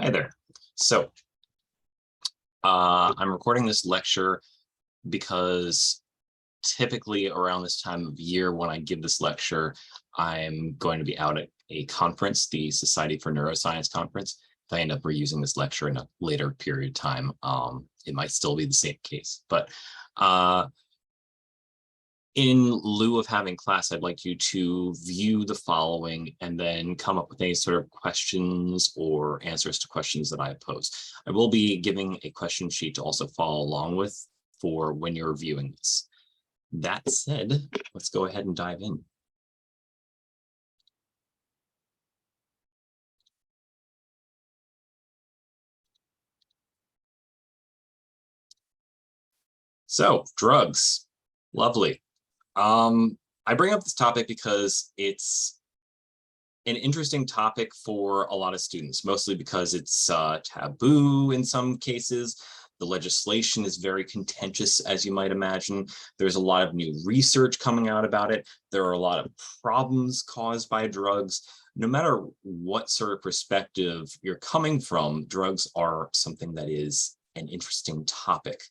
Hi there. So I'm recording this lecture because typically around this time of year when I give this lecture, I'm going to be out at a conference, the Society for Neuroscience conference. If I end up reusing this lecture in a later period of time, it might still be the same case. But in lieu of having class, I'd like you to view the following and then come up with any sort of questions or answers to questions that I pose. I will be giving a question sheet to also follow along with for when you're viewing this. That said, let's go ahead and dive in. So, drugs, lovely. I bring up this topic because it's an interesting topic for a lot of students, mostly because it's taboo in some cases. The legislation is very contentious, as you might imagine. There's a lot of new research coming out about it. There are a lot of problems caused by drugs. No matter what sort of perspective you're coming from, drugs are something that is an interesting topic.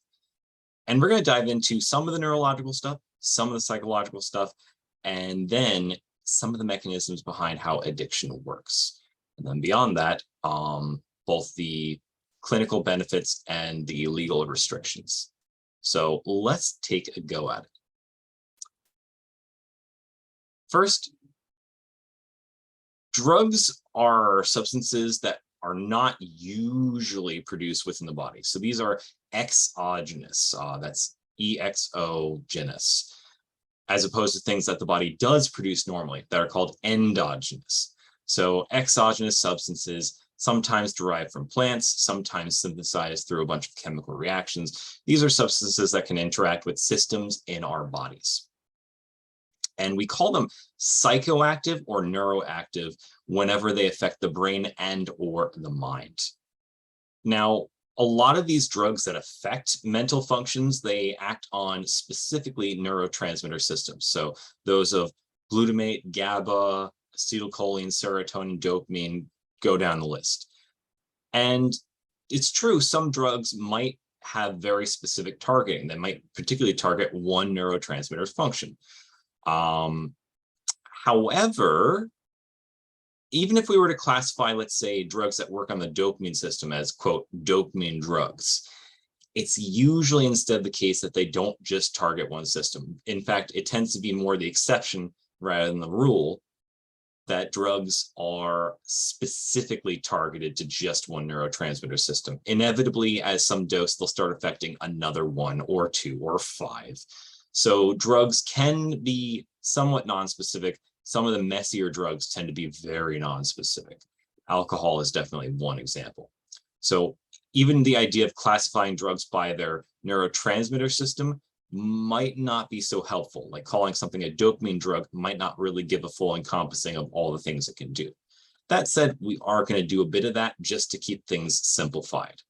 And we're going to dive into some of the neurological stuff, some of the psychological stuff, and then some of the mechanisms behind how addiction works. And then beyond that, both the clinical benefits and the legal restrictions. So let's take a go at it. First, drugs are substances that are not usually produced within the body. So these are exogenous, that's exogenous, as opposed to things that the body does produce normally that are called endogenous. So exogenous substances, sometimes derived from plants, sometimes synthesized through a bunch of chemical reactions. These are substances that can interact with systems in our bodies. And we call them psychoactive or neuroactive whenever they affect the brain and or the mind. Now, a lot of these drugs that affect mental functions, they act on specifically neurotransmitter systems. So those of glutamate, GABA, acetylcholine, serotonin, dopamine, go down the list. And it's true, some drugs might have very specific targeting. They might particularly target one neurotransmitter's function. However, even if we were to classify, let's say, drugs that work on the dopamine system as, quote, dopamine drugs, it's usually instead the case that they don't just target one system. In fact, it tends to be more the exception rather than the rule that drugs are specifically targeted to just one neurotransmitter system. Inevitably, as some dose, they'll start affecting another one or two or five. So drugs can be somewhat nonspecific. Some of the messier drugs tend to be very nonspecific. Alcohol is definitely one example. So even the idea of classifying drugs by their neurotransmitter system might not be so helpful. Like calling something a dopamine drug might not really give a full encompassing of all the things it can do. That said, we are going to do a bit of that just to keep things simplified.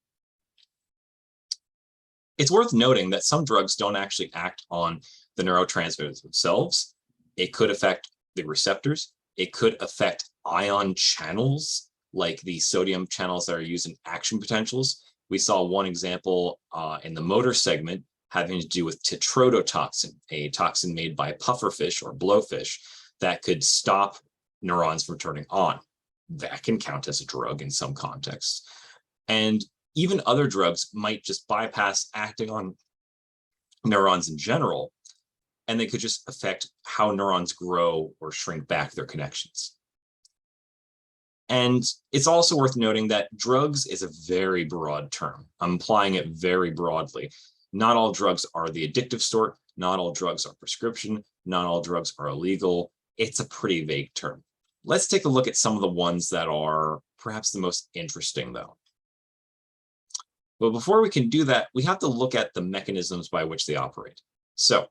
It's worth noting that some drugs don't actually act on the neurotransmitters themselves. It could affect the receptors. It could affect ion channels, like the sodium channels that are used in action potentials. We saw one example in the motor segment having to do with tetrodotoxin, a toxin made by pufferfish or blowfish that could stop neurons from turning on. That can count as a drug in some contexts. And even other drugs might just bypass acting on neurons in general, and they could just affect how neurons grow or shrink back their connections. And it's also worth noting that drugs is a very broad term. I'm applying it very broadly. Not all drugs are the addictive sort. Not all drugs are prescription. Not all drugs are illegal. It's a pretty vague term. Let's take a look at some of the ones that are perhaps the most interesting, though. But before we can do that, we have to look at the mechanisms by which they operate. So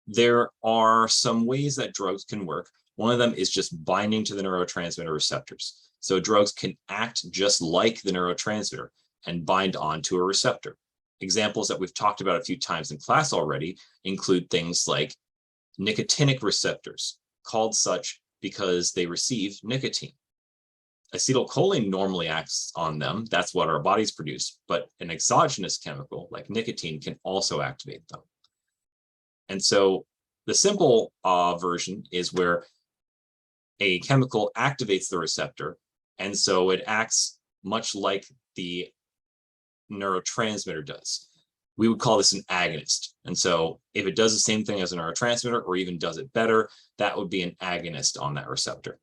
there are some ways that drugs can work. One of them is just binding to the neurotransmitter receptors. So drugs can act just like the neurotransmitter and bind onto a receptor. Examples that we've talked about a few times in class already include things like nicotinic receptors, called such because they receive nicotine. Acetylcholine normally acts on them. That's what our bodies produce, but an exogenous chemical like nicotine can also activate them. And so the simple version is where a chemical activates the receptor, and so it acts much like the neurotransmitter does. We would call this an agonist. And so if it does the same thing as a neurotransmitter or even does it better, that would be an agonist on that receptor.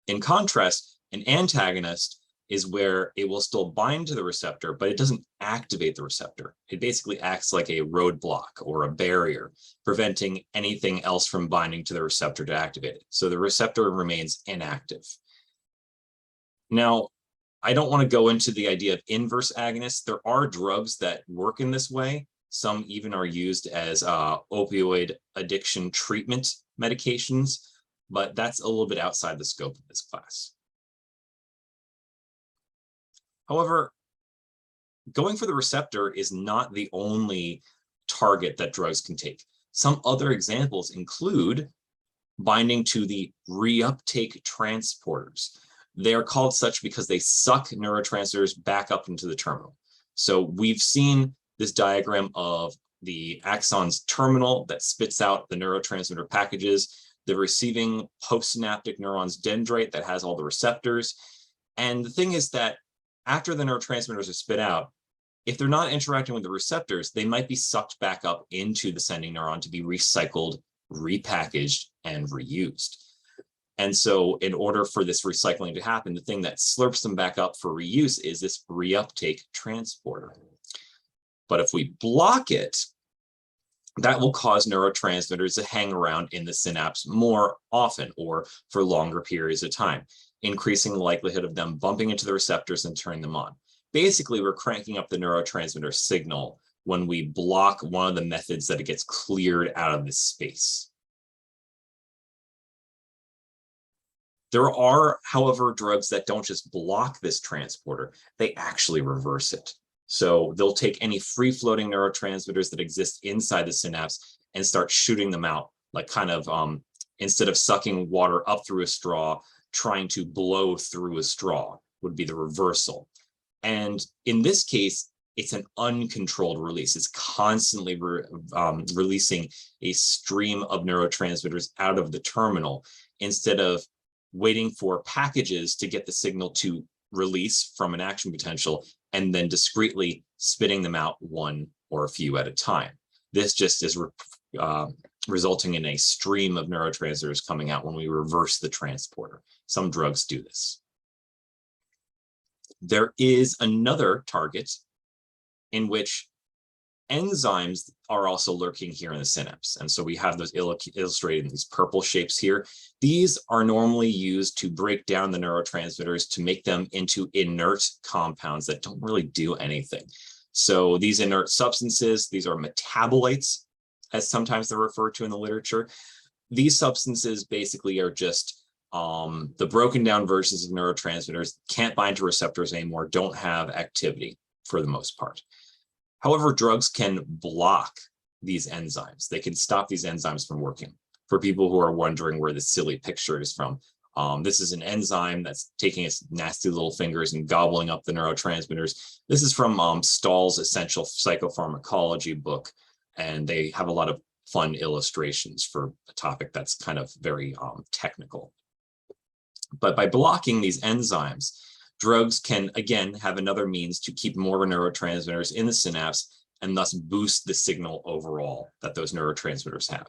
In contrast, an antagonist is where it will still bind to the receptor, but it doesn't activate the receptor. It basically acts like a roadblock or a barrier, preventing anything else from binding to the receptor to activate it. So the receptor remains inactive. Now, I don't want to go into the idea of inverse agonists. There are drugs that work in this way. Some even are used as opioid addiction treatment medications, but that's a little bit outside the scope of this class. However, going for the receptor is not the only target that drugs can take. Some other examples include binding to the reuptake transporters. They are called such because they suck neurotransmitters back up into the terminal. So we've seen this diagram of the axon's terminal that spits out the neurotransmitter packages, the receiving postsynaptic neuron's dendrite that has all the receptors. And the thing is that after the neurotransmitters are spit out, if they're not interacting with the receptors, they might be sucked back up into the sending neuron to be recycled, repackaged, and reused. And so in order for this recycling to happen, the thing that slurps them back up for reuse is this reuptake transporter. But if we block it, that will cause neurotransmitters to hang around in the synapse more often or for longer periods of time, increasing the likelihood of them bumping into the receptors and turning them on. Basically, we're cranking up the neurotransmitter signal when we block one of the methods that it gets cleared out of this space. There are, however, drugs that don't just block this transporter, they actually reverse it. So they'll take any free-floating neurotransmitters that exist inside the synapse and start shooting them out, like kind of instead of sucking water up through a straw, trying to blow through a straw would be the reversal. And in this case, it's an uncontrolled release. It's constantly releasing a stream of neurotransmitters out of the terminal instead of waiting for packages to get the signal to release from an action potential and then discretely spitting them out one or a few at a time. This just is resulting in a stream of neurotransmitters coming out when we reverse the transporter. Some drugs do this. There is another target in which enzymes are also lurking here in the synapse. And so we have those illustrated in these purple shapes here. These are normally used to break down the neurotransmitters to make them into inert compounds that don't really do anything. So these inert substances, these are metabolites, as sometimes they're referred to in the literature. These substances basically are just the broken down versions of neurotransmitters, can't bind to receptors anymore, don't have activity for the most part. However, drugs can block these enzymes. They can stop these enzymes from working. For people who are wondering where this silly picture is from, this is an enzyme that's taking its nasty little fingers and gobbling up the neurotransmitters. This is from Stahl's Essential Psychopharmacology book, and they have a lot of fun illustrations for a topic that's kind of very technical. But by blocking these enzymes, drugs can, again, have another means to keep more neurotransmitters in the synapse and thus boost the signal overall that those neurotransmitters have.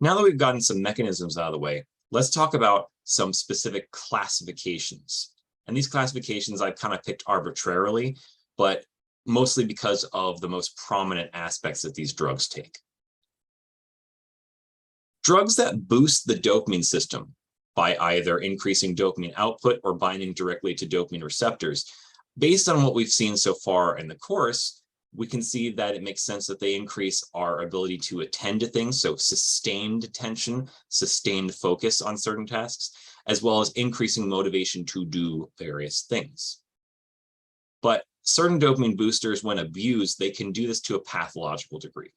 Now that we've gotten some mechanisms out of the way, let's talk about some specific classifications. And these classifications I've kind of picked arbitrarily, but mostly because of the most prominent aspects that these drugs take. Drugs that boost the dopamine system by either increasing dopamine output or binding directly to dopamine receptors. Based on what we've seen so far in the course, we can see that it makes sense that they increase our ability to attend to things, so sustained attention, sustained focus on certain tasks, as well as increasing motivation to do various things. But certain dopamine boosters, when abused, they can do this to a pathological degree.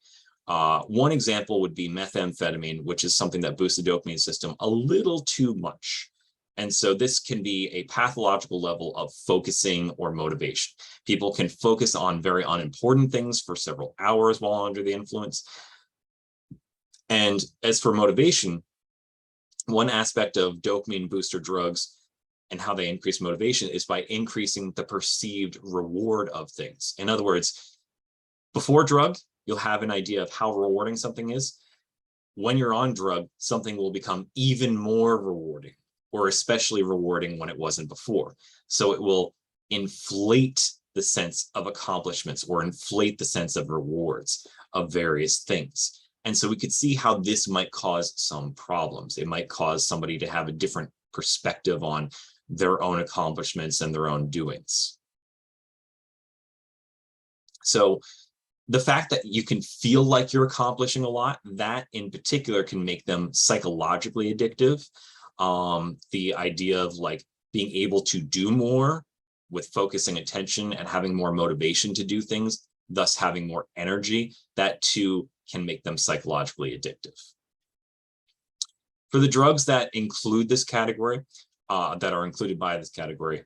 One example would be methamphetamine, which is something that boosts the dopamine system a little too much. And so this can be a pathological level of focusing or motivation. People can focus on very unimportant things for several hours while under the influence. And as for motivation, one aspect of dopamine booster drugs and how they increase motivation is by increasing the perceived reward of things. In other words, before drug, you'll have an idea of how rewarding something is. When you're on drug, something will become even more rewarding, or especially rewarding when it wasn't before. So it will inflate the sense of accomplishments or inflate the sense of rewards of various things. And so we could see how this might cause some problems. It might cause somebody to have a different perspective on their own accomplishments and their own doings. So the fact that you can feel like you're accomplishing a lot, that in particular can make them psychologically addictive. The idea of like being able to do more with focusing attention and having more motivation to do things, thus having more energy, that too can make them psychologically addictive. For the drugs that include this category, that are included by this category,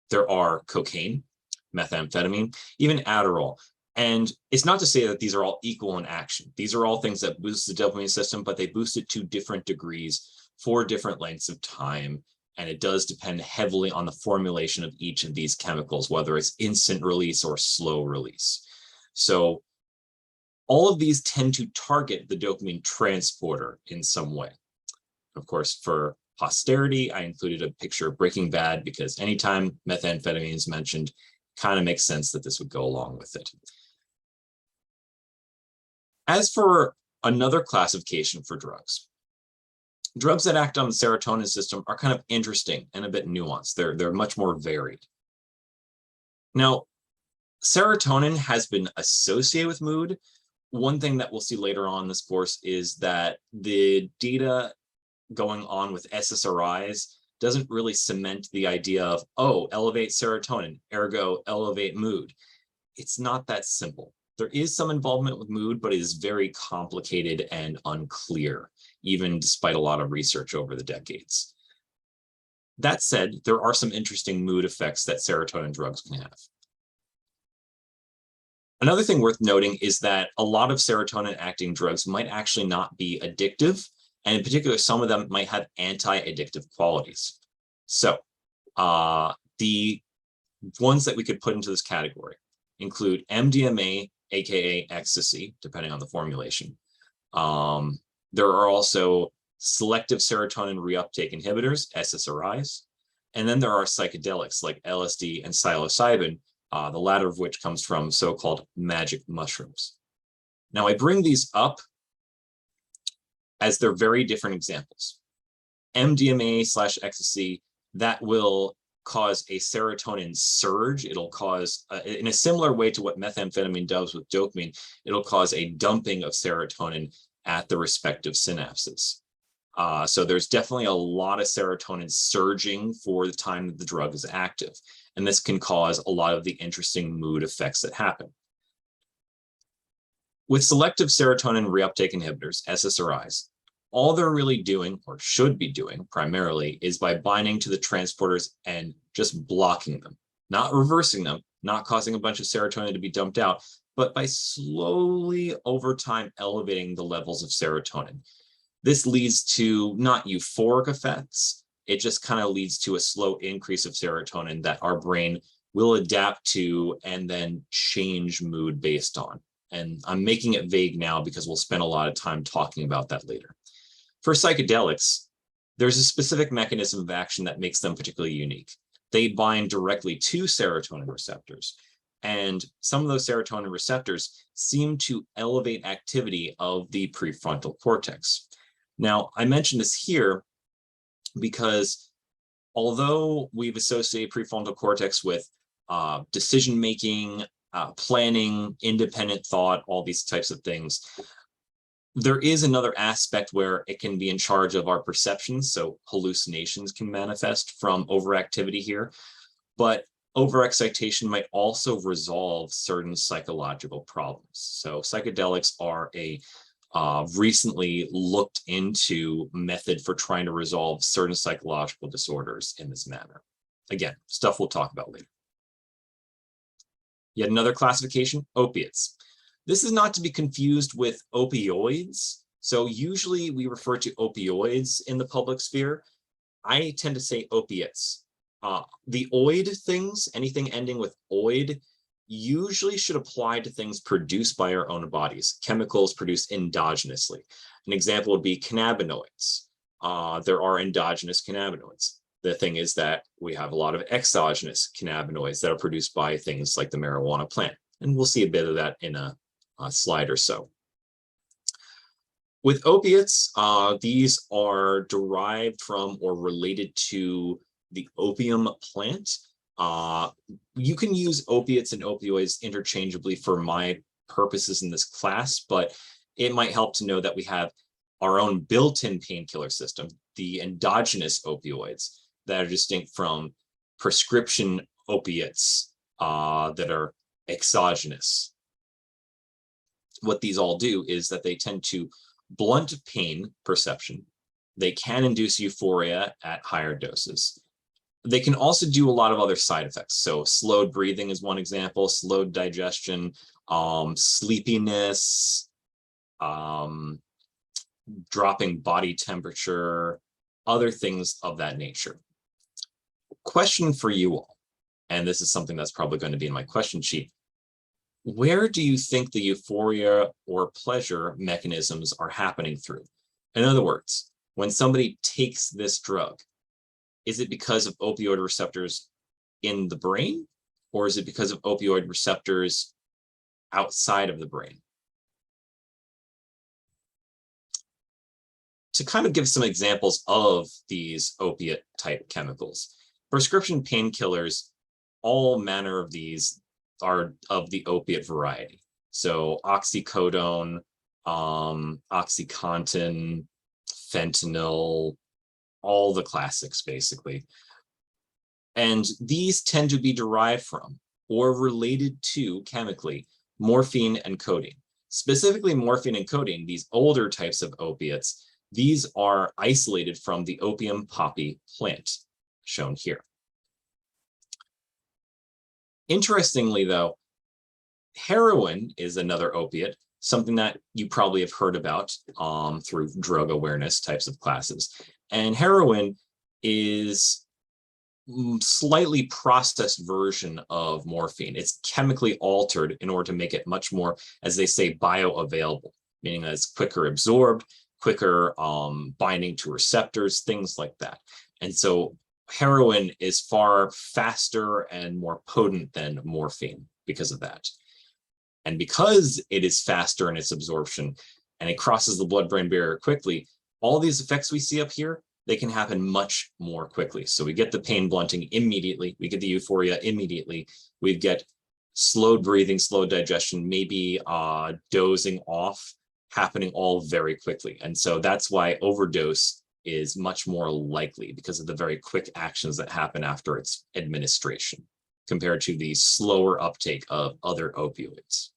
there are cocaine, methamphetamine, even Adderall. And it's not to say that these are all equal in action. These are all things that boost the dopamine system, but they boost it to different degrees for different lengths of time. And it does depend heavily on the formulation of each of these chemicals, whether it's instant release or slow release. So all of these tend to target the dopamine transporter in some way. Of course, for posterity, I included a picture of Breaking Bad because anytime methamphetamine is mentioned, kind of makes sense that this would go along with it. As for another classification for drugs, drugs that act on the serotonin system are kind of interesting and a bit nuanced. They're much more varied. Now, serotonin has been associated with mood. One thing that we'll see later on in this course is that the data going on with SSRIs doesn't really cement the idea of, oh, elevate serotonin, ergo elevate mood. It's not that simple. There is some involvement with mood, but it is very complicated and unclear, even despite a lot of research over the decades. That said, there are some interesting mood effects that serotonin drugs can have. Another thing worth noting is that a lot of serotonin acting drugs might actually not be addictive, and in particular, some of them might have anti-addictive qualities. So the ones that we could put into this category include MDMA, aka ecstasy, depending on the formulation. There are also selective serotonin reuptake inhibitors, SSRIs. And then there are psychedelics like LSD and psilocybin, the latter of which comes from so-called magic mushrooms. Now, I bring these up as they're very different examples. MDMA/ecstasy, that will cause a serotonin surge. It'll cause, in a similar way to what methamphetamine does with dopamine, it'll cause a dumping of serotonin at the respective synapses. So there's definitely a lot of serotonin surging for the time that the drug is active. And this can cause a lot of the interesting mood effects that happen. With selective serotonin reuptake inhibitors, SSRIs, all they're really doing, or should be doing primarily, is by binding to the transporters and just blocking them, not reversing them, not causing a bunch of serotonin to be dumped out, but by slowly over time elevating the levels of serotonin. This leads to not euphoric effects. It just kind of leads to a slow increase of serotonin that our brain will adapt to and then change mood based on. And I'm making it vague now because we'll spend a lot of time talking about that later. For psychedelics, there's a specific mechanism of action that makes them particularly unique. They bind directly to serotonin receptors. And some of those serotonin receptors seem to elevate activity of the prefrontal cortex. Now, I mention this here because although we've associated prefrontal cortex with decision-making, planning, independent thought, all these types of things, there is another aspect where it can be in charge of our perceptions. So hallucinations can manifest from overactivity here. But overexcitation might also resolve certain psychological problems. So psychedelics are a recently looked into method for trying to resolve certain psychological disorders in this manner. Again, stuff we'll talk about later. Yet another classification, opiates. This is not to be confused with opioids. So usually we refer to opioids in the public sphere. I tend to say opiates. The oid things, anything ending with oid, usually should apply to things produced by our own bodies, chemicals produced endogenously. An example would be cannabinoids. There are endogenous cannabinoids. The thing is that we have a lot of exogenous cannabinoids that are produced by things like the marijuana plant. And we'll see a bit of that in a slide or so. With opiates, these are derived from or related to the opium plant. You can use opiates and opioids interchangeably for my purposes in this class, but it might help to know that we have our own built-in painkiller system, the endogenous opioids that are distinct from prescription opiates that are exogenous. What these all do is that they tend to blunt pain perception. They can induce euphoria at higher doses. They can also do a lot of other side effects. So slowed breathing is one example, slowed digestion, sleepiness, dropping body temperature, other things of that nature. Question for you all, and this is something that's probably going to be in my question sheet. Where do you think the euphoria or pleasure mechanisms are happening through? In other words, when somebody takes this drug, is it because of opioid receptors in the brain, or is it because of opioid receptors outside of the brain? To kind of give some examples of these opiate type chemicals, prescription painkillers, all manner of these are of the opiate variety. So oxycodone, OxyContin, fentanyl, all the classics basically. And these tend to be derived from or related to chemically morphine and codeine. Specifically morphine and codeine, these older types of opiates, these are isolated from the opium poppy plant, shown here. Interestingly, though, heroin is another opiate, something that you probably have heard about through drug awareness types of classes. And heroin is slightly processed version of morphine. It's chemically altered in order to make it much more, as they say, bioavailable, meaning that it's quicker absorbed, quicker binding to receptors, things like that. And so heroin is far faster and more potent than morphine because of that. And because it is faster in its absorption and it crosses the blood-brain barrier quickly, all these effects we see up here, they can happen much more quickly. So we get the pain blunting immediately, we get the euphoria immediately, we get slowed breathing, slowed digestion, maybe dozing off happening all very quickly. And so that's why overdose is much more likely because of the very quick actions that happen after its administration compared to the slower uptake of other opioids.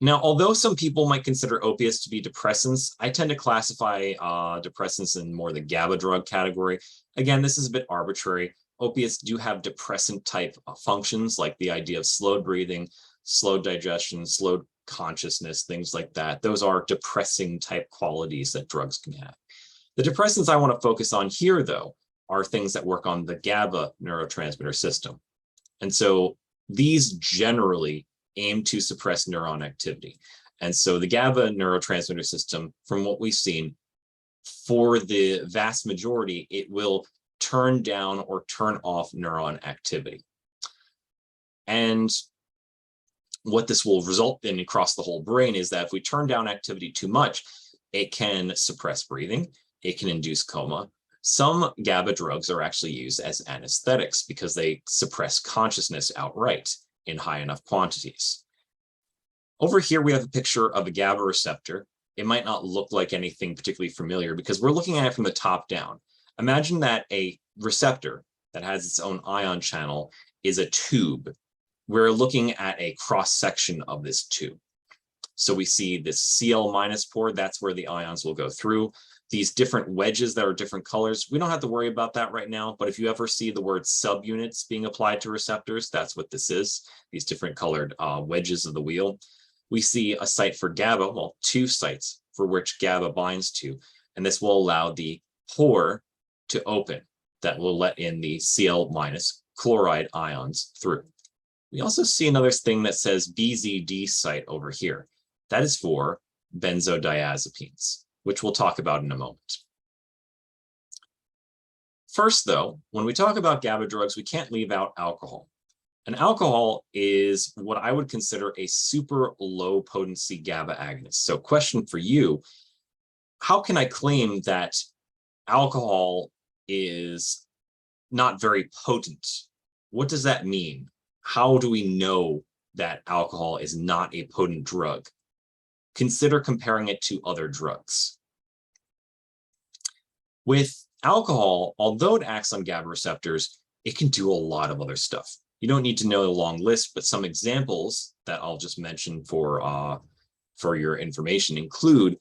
Now, although some people might consider opiates to be depressants, I tend to classify depressants in more the GABA drug category. Again, this is a bit arbitrary. Opiates do have depressant type functions, like the idea of slowed breathing, slowed digestion, slowed consciousness, things like that. Those are depressing type qualities that drugs can have. The depressants I want to focus on here, though, are things that work on the GABA neurotransmitter system. And so these generally aim to suppress neuron activity. And so the GABA neurotransmitter system, from what we've seen, for the vast majority, it will turn down or turn off neuron activity. And what this will result in across the whole brain is that if we turn down activity too much, it can suppress breathing, it can induce coma. Some GABA drugs are actually used as anesthetics because they suppress consciousness outright in high enough quantities. Over here, we have a picture of a GABA receptor. It might not look like anything particularly familiar because we're looking at it from the top down. Imagine that a receptor that has its own ion channel is a tube. We're looking at a cross-section of this tube. So we see this Cl- pore, that's where the ions will go through. These different wedges that are different colors, we don't have to worry about that right now, but if you ever see the word subunits being applied to receptors, that's what this is, these different colored wedges of the wheel. We see a site for GABA, well, 2 sites for which GABA binds to, and this will allow the pore to open. That will let in the Cl- chloride ions through. We also see another thing that says BZD site over here. That is for benzodiazepines, which we'll talk about in a moment. First, though, when we talk about GABA drugs, we can't leave out alcohol. And alcohol is what I would consider a super low potency GABA agonist. So question for you, how can I claim that alcohol is not very potent? What does that mean? How do we know that alcohol is not a potent drug? Consider comparing it to other drugs. With alcohol, although it acts on GABA receptors, it can do a lot of other stuff. You don't need to know the long list, but some examples that I'll just mention for your information include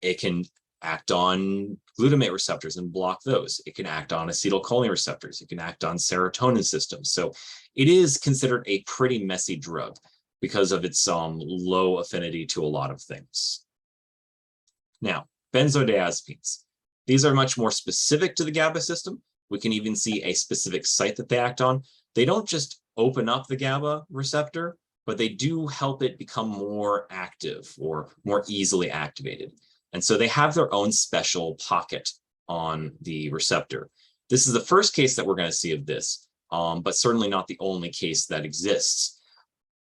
it can act on glutamate receptors and block those. It can act on acetylcholine receptors. It can act on serotonin systems. So it is considered a pretty messy drug because of its low affinity to a lot of things. Now, benzodiazepines. These are much more specific to the GABA system. We can even see a specific site that they act on. They don't just open up the GABA receptor, but they do help it become more active or more easily activated. And so they have their own special pocket on the receptor. This is the first case that we're going to see of this, but certainly not the only case that exists.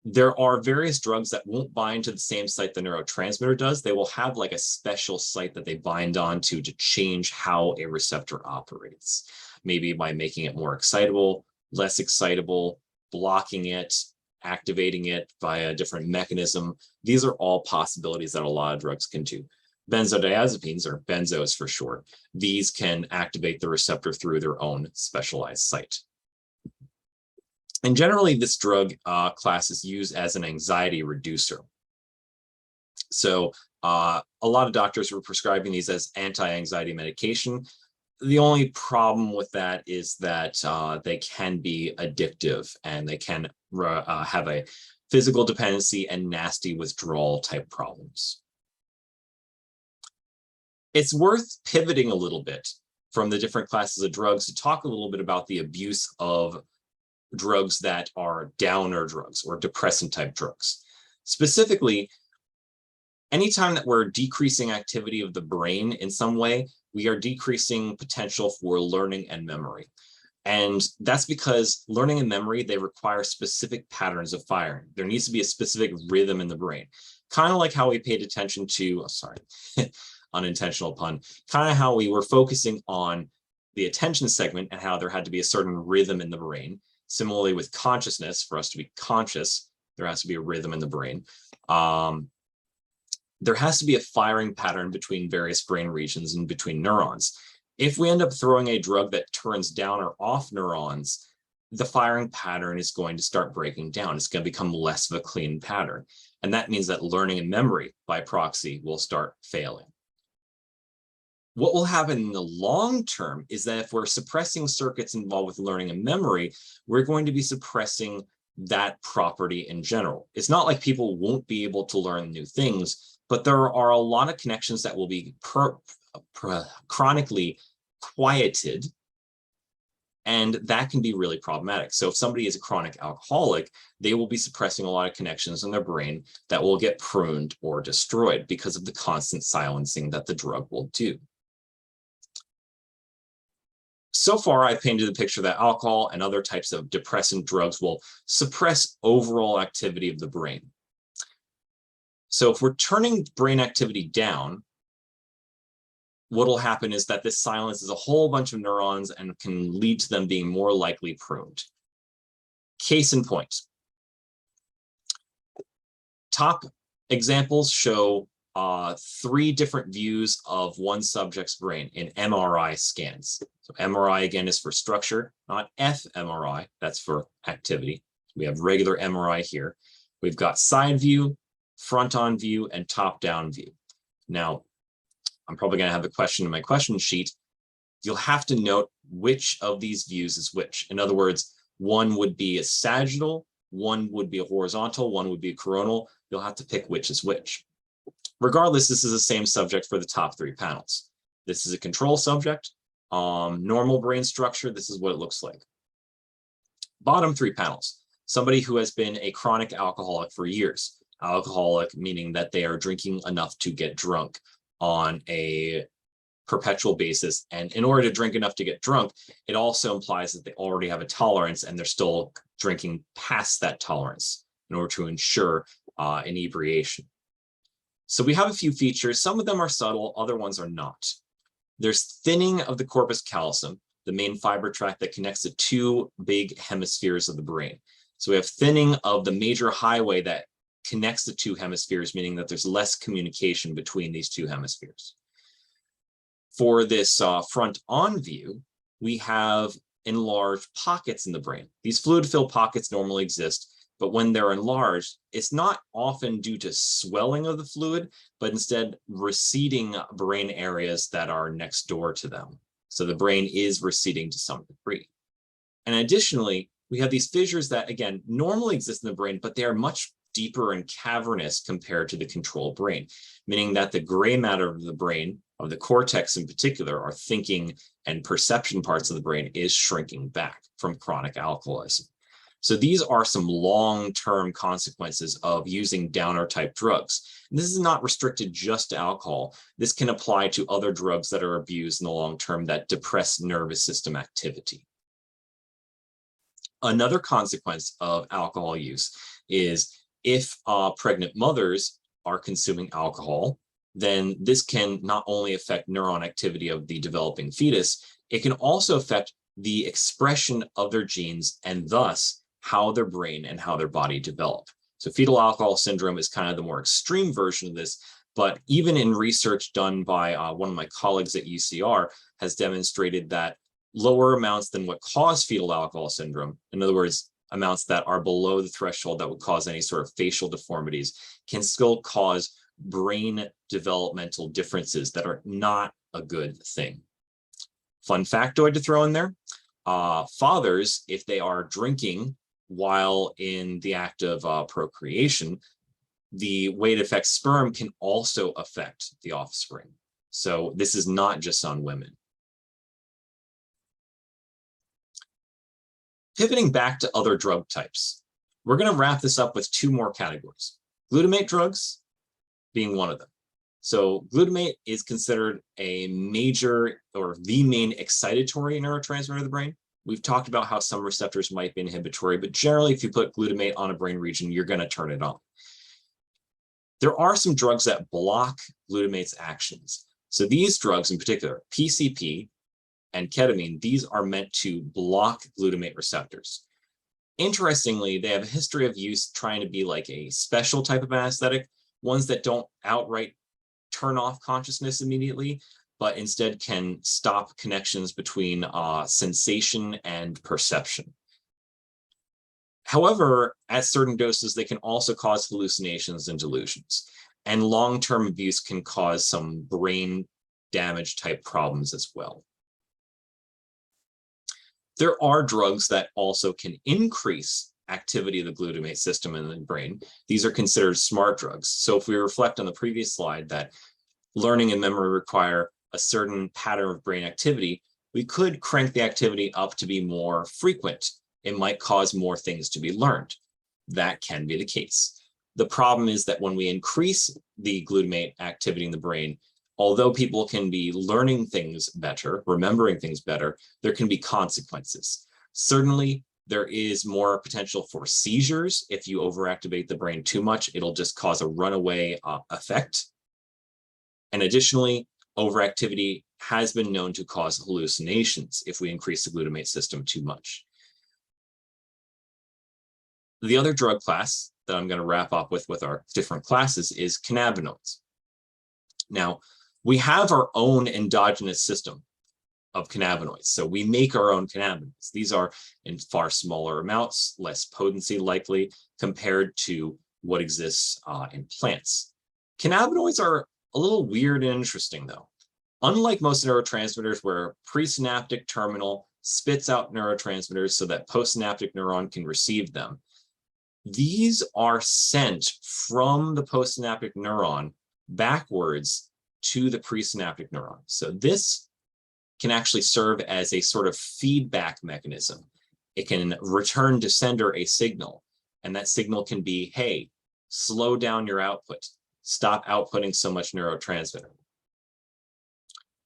There are various drugs that won't bind to the same site the neurotransmitter does. They will have like a special site that they bind onto to change how a receptor operates. Maybe by making it more excitable, less excitable, blocking it, activating it via a different mechanism. These are all possibilities that a lot of drugs can do. Benzodiazepines, or benzos for short, these can activate the receptor through their own specialized site. And generally, this drug class is used as an anxiety reducer. So a lot of doctors were prescribing these as anti-anxiety medication. The only problem with that is that they can be addictive and they can have a physical dependency and nasty withdrawal type problems. It's worth pivoting a little bit from the different classes of drugs to talk a little bit about the abuse of drugs that are downer drugs or depressant type drugs. Specifically, anytime that we're decreasing activity of the brain in some way, we are decreasing potential for learning and memory. And that's because learning and memory, they require specific patterns of firing. There needs to be a specific rhythm in the brain. Kind of like how we paid attention to, unintentional pun, kind of how we were focusing on the attention segment and how there had to be a certain rhythm in the brain. Similarly with consciousness, for us to be conscious, there has to be a rhythm in the brain. There has to be a firing pattern between various brain regions and between neurons. If we end up throwing a drug that turns down or off neurons, the firing pattern is going to start breaking down. It's going to become less of a clean pattern. And that means that learning and memory by proxy will start failing. What will happen in the long term is that if we're suppressing circuits involved with learning and memory, we're going to be suppressing that property in general. It's not like people won't be able to learn new things, but there are a lot of connections that will be chronically quieted, and that can be really problematic. So if somebody is a chronic alcoholic, they will be suppressing a lot of connections in their brain that will get pruned or destroyed because of the constant silencing that the drug will do. So far, I've painted the picture that alcohol and other types of depressant drugs will suppress overall activity of the brain. So if we're turning brain activity down, what will happen is that this silences a whole bunch of neurons and can lead to them being more likely pruned. Case in point. Top examples show 3 different views of one subject's brain in MRI scans. So MRI, again, is for structure, not fMRI. That's for activity. We have regular MRI here. We've got side view, front-on view, and top-down view. Now, I'm probably going to have the question in my question sheet. You'll have to note which of these views is which. In other words, one would be a sagittal, one would be a horizontal, one would be a coronal. You'll have to pick which is which. Regardless, this is the same subject for the top 3 panels. This is a control subject. Normal brain structure, this is what it looks like. Bottom 3 panels, somebody who has been a chronic alcoholic for years. Alcoholic meaning that they are drinking enough to get drunk on a perpetual basis. And in order to drink enough to get drunk, it also implies that they already have a tolerance and they're still drinking past that tolerance in order to ensure inebriation. So we have a few features. Some of them are subtle, other ones are not. There's thinning of the corpus callosum, the main fiber tract that connects the 2 big hemispheres of the brain. So we have thinning of the major highway that connects the 2 hemispheres, meaning that there's less communication between these 2 hemispheres. For this front-on view, we have enlarged pockets in the brain. These fluid-filled pockets normally exist, but when they're enlarged, it's not often due to swelling of the fluid, but instead receding brain areas that are next door to them. So the brain is receding to some degree. And additionally, we have these fissures that, again, normally exist in the brain, but they are much deeper and cavernous compared to the control brain, meaning that the gray matter of the brain, of the cortex in particular, our thinking and perception parts of the brain, is shrinking back from chronic alcoholism. So these are some long-term consequences of using downer-type drugs. And this is not restricted just to alcohol. This can apply to other drugs that are abused in the long term that depress nervous system activity. Another consequence of alcohol use is if pregnant mothers are consuming alcohol, then this can not only affect neuron activity of the developing fetus, it can also affect the expression of their genes and thus how their brain and how their body develop. So fetal alcohol syndrome is kind of the more extreme version of this, but even in research done by one of my colleagues at UCR has demonstrated that lower amounts than what cause fetal alcohol syndrome, in other words, amounts that are below the threshold that would cause any sort of facial deformities, can still cause brain developmental differences that are not a good thing. Fun factoid to throw in there, fathers, if they are drinking while in the act of procreation, the way it affects sperm can also affect the offspring. So this is not just on women. Pivoting back to other drug types, we're going to wrap this up with 2 more categories. Glutamate drugs being one of them. So glutamate is considered a major or the main excitatory neurotransmitter of the brain. We've talked about how some receptors might be inhibitory, but generally if you put glutamate on a brain region, you're going to turn it on. There are some drugs that block glutamate's actions. So these drugs in particular, PCP and ketamine, these are meant to block glutamate receptors. Interestingly, they have a history of use trying to be like a special type of anesthetic, ones that don't outright turn off consciousness immediately, but instead can stop connections between sensation and perception. However, at certain doses, they can also cause hallucinations and delusions, and long-term abuse can cause some brain damage type problems as well. There are drugs that also can increase activity of the glutamate system in the brain. These are considered smart drugs. So if we reflect on the previous slide that learning and memory require a certain pattern of brain activity, we could crank the activity up to be more frequent. It might cause more things to be learned. That can be the case. The problem is that when we increase the glutamate activity in the brain, although people can be learning things better, remembering things better, there can be consequences. Certainly, there is more potential for seizures. If you overactivate the brain too much, it'll just cause a runaway effect. And additionally, overactivity has been known to cause hallucinations if we increase the glutamate system too much. The other drug class that I'm going to wrap up with our different classes is cannabinoids. Now, we have our own endogenous system of cannabinoids. So we make our own cannabinoids. These are in far smaller amounts, less potency likely compared to what exists in plants. Cannabinoids are a little weird and interesting though. Unlike most neurotransmitters where presynaptic terminal spits out neurotransmitters so that postsynaptic neuron can receive them, these are sent from the postsynaptic neuron backwards to the presynaptic neuron. So this can actually serve as a sort of feedback mechanism. It can return to sender a signal, and that signal can be, hey, slow down your output. Stop outputting so much neurotransmitter.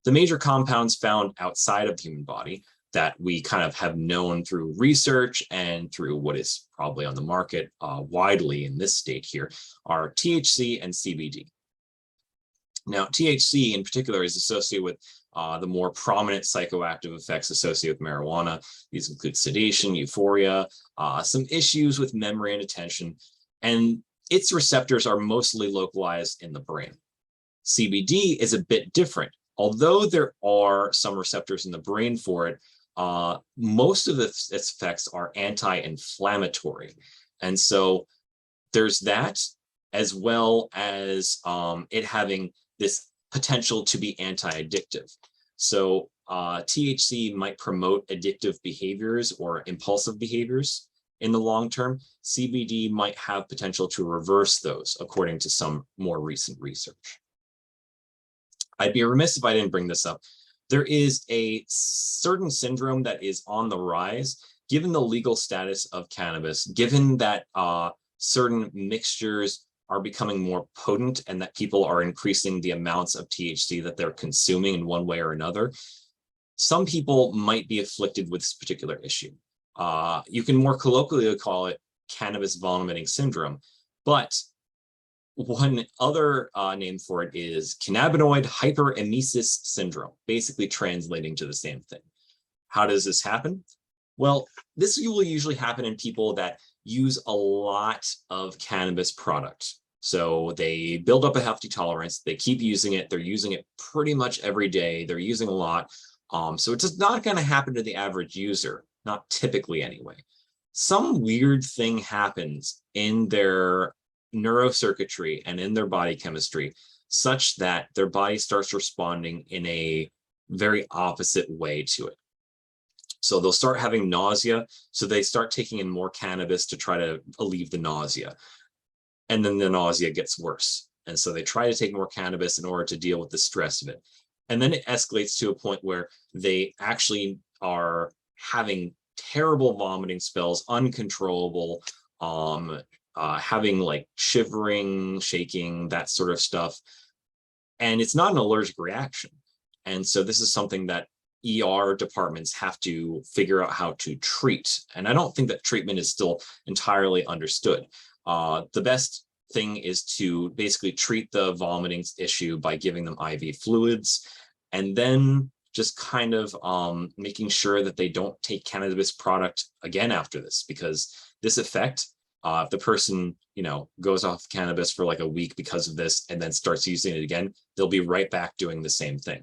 The major compounds found outside of the human body that we kind of have known through research and through what is probably on the market widely in this state here are THC and CBD. Now, THC in particular is associated with the more prominent psychoactive effects associated with marijuana. These include sedation, euphoria, some issues with memory and attention, and its receptors are mostly localized in the brain. CBD is a bit different. Although there are some receptors in the brain for it, most of its effects are anti-inflammatory. And so there's that, as well as it having this potential to be anti-addictive. So THC might promote addictive behaviors or impulsive behaviors in the long term. CBD might have potential to reverse those, according to some more recent research. I'd be remiss if I didn't bring this up. There is a certain syndrome that is on the rise, given the legal status of cannabis, given that certain mixtures are becoming more potent and that people are increasing the amounts of THC that they're consuming in one way or another. Some people might be afflicted with this particular issue. You can more colloquially call it cannabis vomiting syndrome, but one other name for it is cannabinoid hyperemesis syndrome, basically translating to the same thing. How does this happen? Well, this will usually happen in people that use a lot of cannabis product. So they build up a hefty tolerance, they keep using it, they're using it pretty much every day, they're using a lot. So it's just not going to happen to the average user, not typically anyway. Some weird thing happens in their neurocircuitry and in their body chemistry such that their body starts responding in a very opposite way to it. So they'll start having nausea, so they start taking in more cannabis to try to alleviate the nausea. And then the nausea gets worse. And so they try to take more cannabis in order to deal with the stress of it. And then it escalates to a point where they actually are having terrible vomiting spells, uncontrollable, having like shivering, shaking, that sort of stuff. And it's not an allergic reaction. And so this is something that ER departments have to figure out how to treat. And I don't think that treatment is still entirely understood. The best thing is to basically treat the vomiting issue by giving them IV fluids, and then just kind of making sure that they don't take cannabis product again after this, because this effect, if the person, goes off cannabis for like a week because of this and then starts using it again, they'll be right back doing the same thing.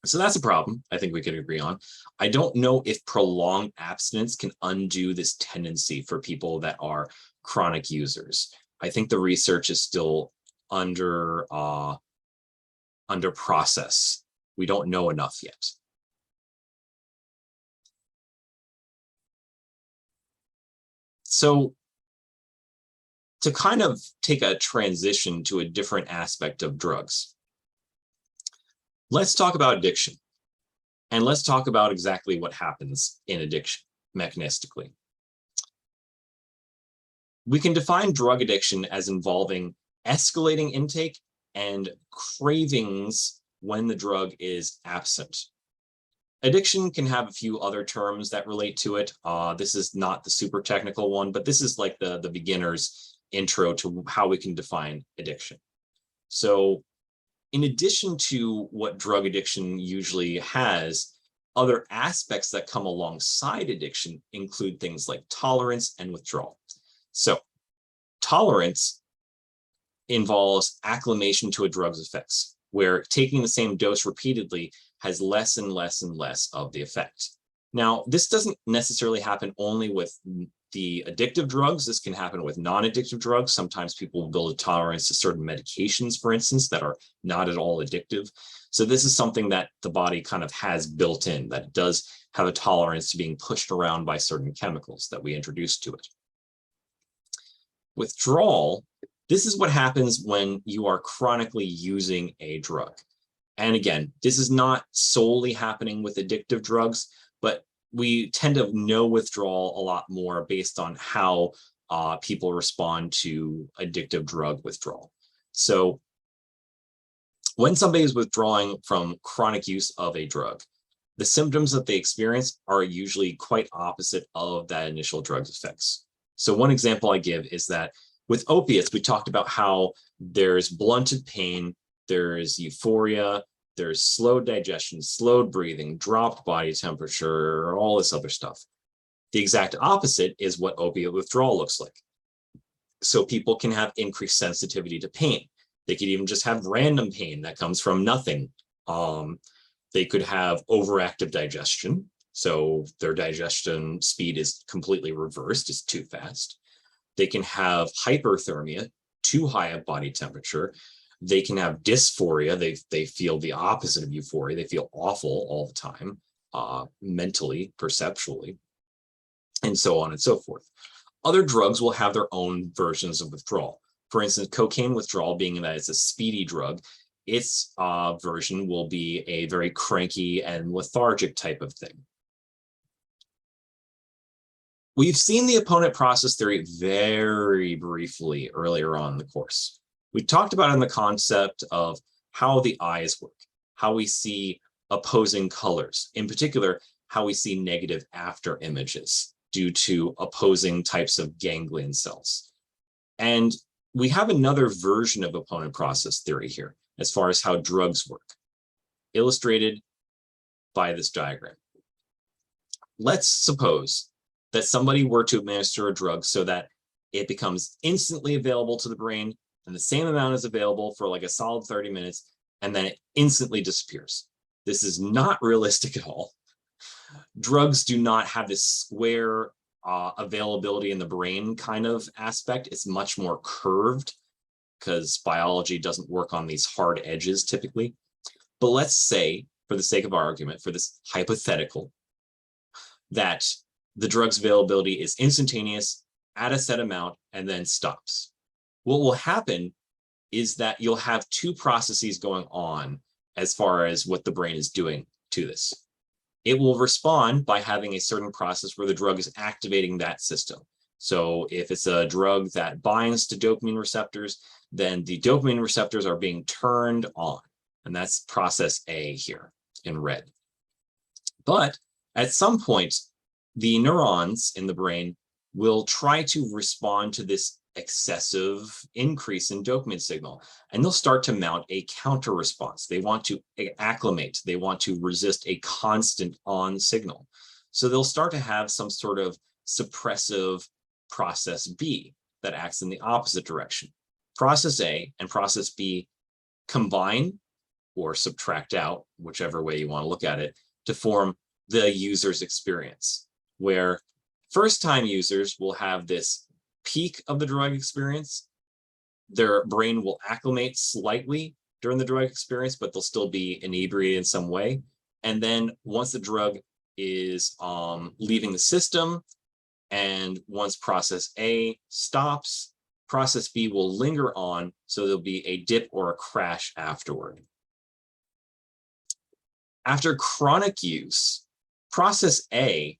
So that's a problem I think we can agree on. I don't know if prolonged abstinence can undo this tendency for people that are chronic users. I think the research is still under process. We don't know enough yet. So to kind of take a transition to a different aspect of drugs, let's talk about addiction. And let's talk about exactly what happens in addiction mechanistically. We can define drug addiction as involving escalating intake and cravings when the drug is absent. Addiction can have a few other terms that relate to it. This is not the super technical one, but this is like the beginner's intro to how we can define addiction. So in addition to what drug addiction usually has, other aspects that come alongside addiction include things like tolerance and withdrawal. So tolerance involves acclimation to a drug's effects, where taking the same dose repeatedly has less and less and less of the effect. Now, this doesn't necessarily happen only with the addictive drugs. This can happen with non-addictive drugs. Sometimes people will build a tolerance to certain medications, for instance, that are not at all addictive. So this is something that the body kind of has built in, that it does have a tolerance to being pushed around by certain chemicals that we introduce to it. Withdrawal, this is what happens when you are chronically using a drug. And again, this is not solely happening with addictive drugs, but we tend to know withdrawal a lot more based on how people respond to addictive drug withdrawal. So when somebody is withdrawing from chronic use of a drug, the symptoms that they experience are usually quite opposite of that initial drug's effects. So one example I give is that with opiates, we talked about how there's blunted pain, there's euphoria, there's slowed digestion, slowed breathing, dropped body temperature, all this other stuff. The exact opposite is what opiate withdrawal looks like. So people can have increased sensitivity to pain. They could even just have random pain that comes from nothing. They could have overactive digestion. So their digestion speed is completely reversed, it's too fast. They can have hyperthermia, too high of body temperature. They can have dysphoria. They feel the opposite of euphoria. They feel awful all the time, mentally, perceptually, and so on and so forth. Other drugs will have their own versions of withdrawal. For instance, cocaine withdrawal, being that it's a speedy drug, its version will be a very cranky and lethargic type of thing. We've seen the opponent process theory very briefly earlier on in the course. We talked about it in the concept of how the eyes work, how we see opposing colors, in particular, how we see negative after images due to opposing types of ganglion cells. And we have another version of opponent process theory here, as far as how drugs work, illustrated by this diagram. Let's suppose that somebody were to administer a drug so that it becomes instantly available to the brain, and the same amount is available for like a solid 30 minutes, and then it instantly disappears. This is not realistic at all. Drugs do not have this square availability in the brain kind of aspect. It's much more curved because biology doesn't work on these hard edges typically. But let's say, for the sake of argument, for this hypothetical, that the drug's availability is instantaneous at a set amount and then stops. What will happen is that you'll have two processes going on as far as what the brain is doing to this. It will respond by having a certain process where the drug is activating that system. So if it's a drug that binds to dopamine receptors, then the dopamine receptors are being turned on. And that's process A here in red. But at some point, the neurons in the brain will try to respond to this excessive increase in dopamine signal, and they'll start to mount a counter response. They want to acclimate, they want to resist a constant on signal. So they'll start to have some sort of suppressive process B that acts in the opposite direction. Process A and process B combine or subtract out, whichever way you want to look at it, to form the user's experience, where first-time users will have this peak of the drug experience. Their brain will acclimate slightly during the drug experience, but they'll still be inebriated in some way. And then once the drug is leaving the system, and once process A stops, process B will linger on, so there'll be a dip or a crash afterward. After chronic use, process A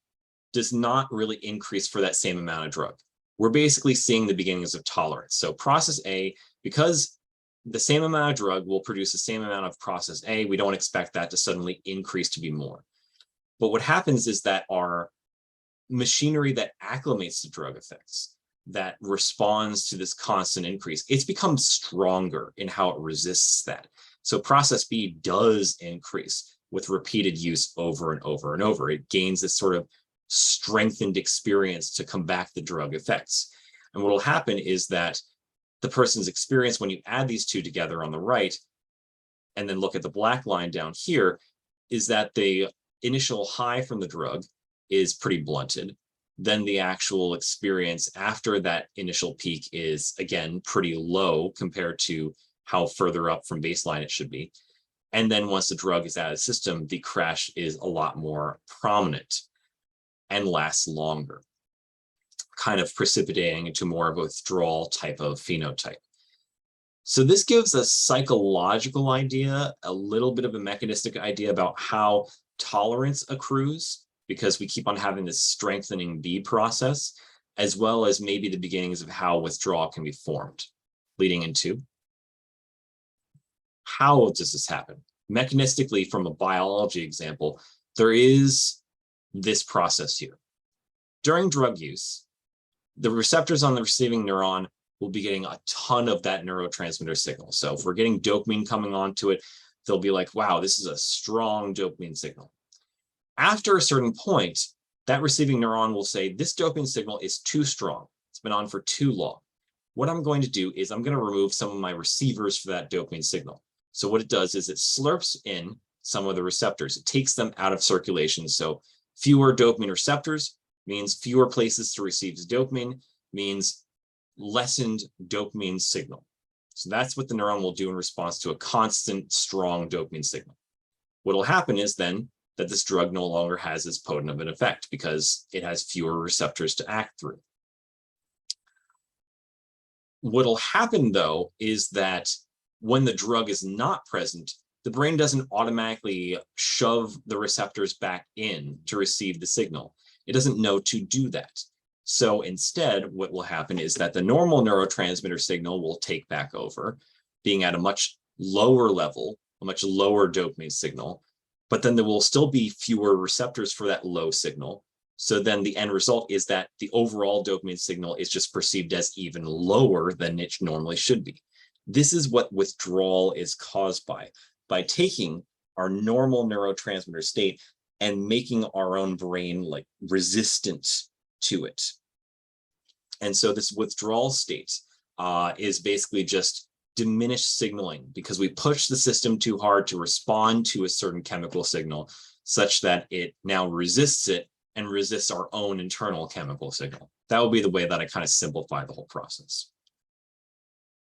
does not really increase for that same amount of drug. We're basically seeing the beginnings of tolerance. So process A, because the same amount of drug will produce the same amount of process A, we don't expect that to suddenly increase to be more. But what happens is that our machinery that acclimates to drug effects, that responds to this constant increase, it's become stronger in how it resists that. So process B does increase with repeated use over and over and over. It gains this sort of strengthened experience to combat the drug effects. And what will happen is that the person's experience when you add these two together on the right, and then look at the black line down here, is that the initial high from the drug is pretty blunted. Then the actual experience after that initial peak is, again, pretty low compared to how further up from baseline it should be. And then once the drug is out of the system, the crash is a lot more prominent and lasts longer, kind of precipitating into more of a withdrawal type of phenotype. So this gives a psychological idea, a little bit of a mechanistic idea about how tolerance accrues, because we keep on having this strengthening B process, as well as maybe the beginnings of how withdrawal can be formed, leading into how does this happen? Mechanistically, from a biology example, there is this process here. During drug use, the receptors on the receiving neuron will be getting a ton of that neurotransmitter signal. So if we're getting dopamine coming onto it, they'll be like, wow, this is a strong dopamine signal. After a certain point, that receiving neuron will say, this dopamine signal is too strong. It's been on for too long. What I'm going to do is I'm going to remove some of my receivers for that dopamine signal. So what it does is it slurps in some of the receptors. It takes them out of circulation. So fewer dopamine receptors means fewer places to receive dopamine, means lessened dopamine signal. So that's what the neuron will do in response to a constant, strong dopamine signal. What will happen is then that this drug no longer has as potent of an effect because it has fewer receptors to act through. What will happen, though, is that when the drug is not present, the brain doesn't automatically shove the receptors back in to receive the signal. It doesn't know to do that. So instead, what will happen is that the normal neurotransmitter signal will take back over, being at a much lower level, a much lower dopamine signal, but then there will still be fewer receptors for that low signal. So then the end result is that the overall dopamine signal is just perceived as even lower than it normally should be. This is what withdrawal is caused by taking our normal neurotransmitter state and making our own brain like resistant to it. And so this withdrawal state is basically just diminished signaling because we push the system too hard to respond to a certain chemical signal such that it now resists it and resists our own internal chemical signal. That would be the way that I kind of simplify the whole process.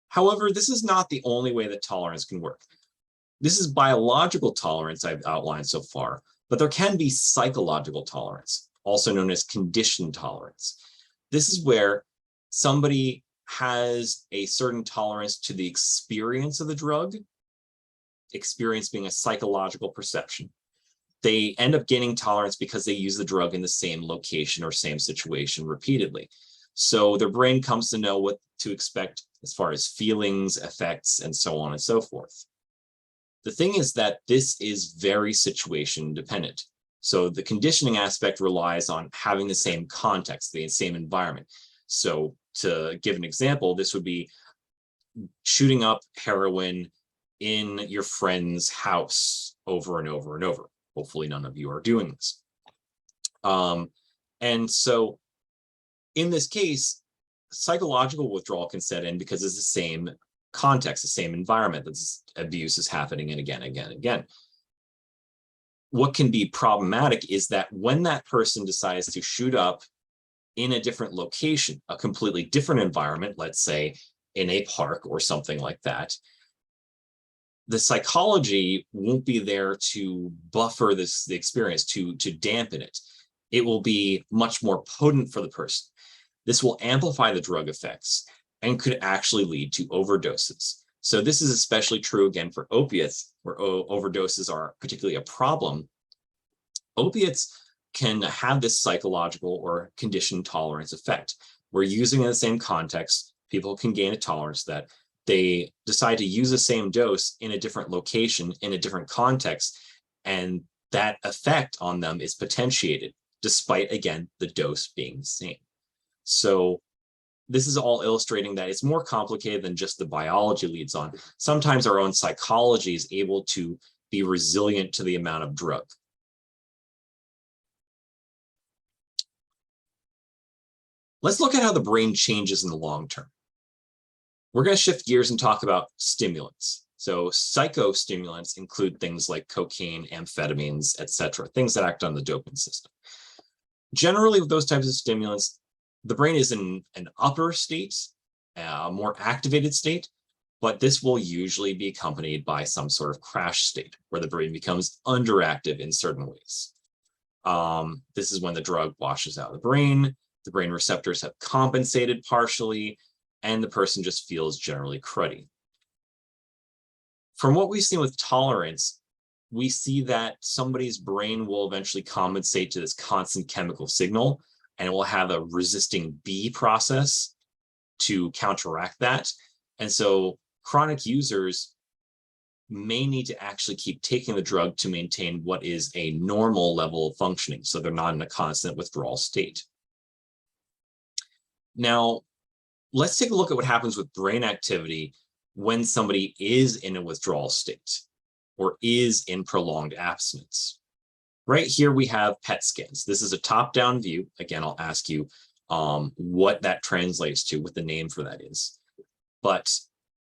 However, this is not the only way that tolerance can work. This is biological tolerance I've outlined so far, but there can be psychological tolerance, also known as conditioned tolerance. This is where somebody has a certain tolerance to the experience of the drug, experience being a psychological perception. They end up gaining tolerance because they use the drug in the same location or same situation repeatedly. So their brain comes to know what to expect as far as feelings, effects, and so on and so forth. The thing is that this is very situation dependent. So the conditioning aspect relies on having the same context, the same environment. So to give an example, this would be shooting up heroin in your friend's house over and over and over. Hopefully none of you are doing this. And so in this case, psychological withdrawal can set in because it's the same context, the same environment that this abuse is happening in again, again, again. What can be problematic is that when that person decides to shoot up in a different location, a completely different environment, let's say in a park or something like that, the psychology won't be there to buffer the experience, to dampen it. It will be much more potent for the person. This will amplify the drug effects and could actually lead to overdoses. So this is especially true again for opiates, where overdoses are particularly a problem. Opiates can have this psychological or conditioned tolerance effect. We're using it in the same context. People can gain a tolerance that they decide to use the same dose in a different location, in a different context, and that effect on them is potentiated, despite, again, the dose being the same. So this is all illustrating that it's more complicated than just the biology leads on. Sometimes our own psychology is able to be resilient to the amount of drug. Let's look at how the brain changes in the long term. We're going to shift gears and talk about stimulants. So psychostimulants include things like cocaine, amphetamines, etc., things that act on the dopamine system. Generally, with those types of stimulants, the brain is in an upper state, a more activated state, but this will usually be accompanied by some sort of crash state where the brain becomes underactive in certain ways. This is when the drug washes out of the brain receptors have compensated partially, and the person just feels generally cruddy. From what we've seen with tolerance, we see that somebody's brain will eventually compensate to this constant chemical signal, and it will have a resisting B process to counteract that. And so chronic users may need to actually keep taking the drug to maintain what is a normal level of functioning, so they're not in a constant withdrawal state. Now, let's take a look at what happens with brain activity when somebody is in a withdrawal state or is in prolonged abstinence. Right here we have PET scans. This is a top-down view. Again, I'll ask you what that translates to, what the name for that is. But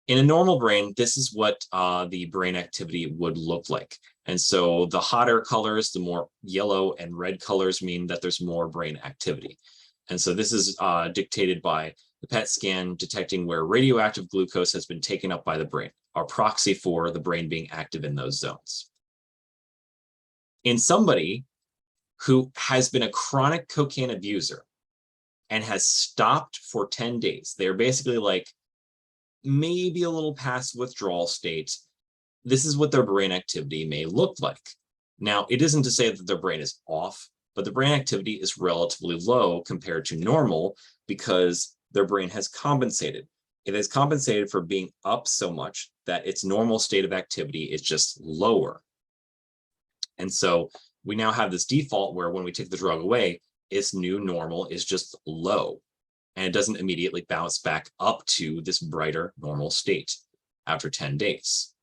in a normal brain, this is what the brain activity would look like. And so the hotter colors, the more yellow and red colors mean that there's more brain activity. And so this is dictated by the PET scan detecting where radioactive glucose has been taken up by the brain, our proxy for the brain being active in those zones. In somebody who has been a chronic cocaine abuser and has stopped for 10 days, they're basically like maybe a little past withdrawal state, this is what their brain activity may look like. Now, it isn't to say that their brain is off, but the brain activity is relatively low compared to normal because their brain has compensated. It has compensated for being up so much that its normal state of activity is just lower. And so we now have this default where when we take the drug away, its new normal is just low, and it doesn't immediately bounce back up to this brighter normal state after 10 days.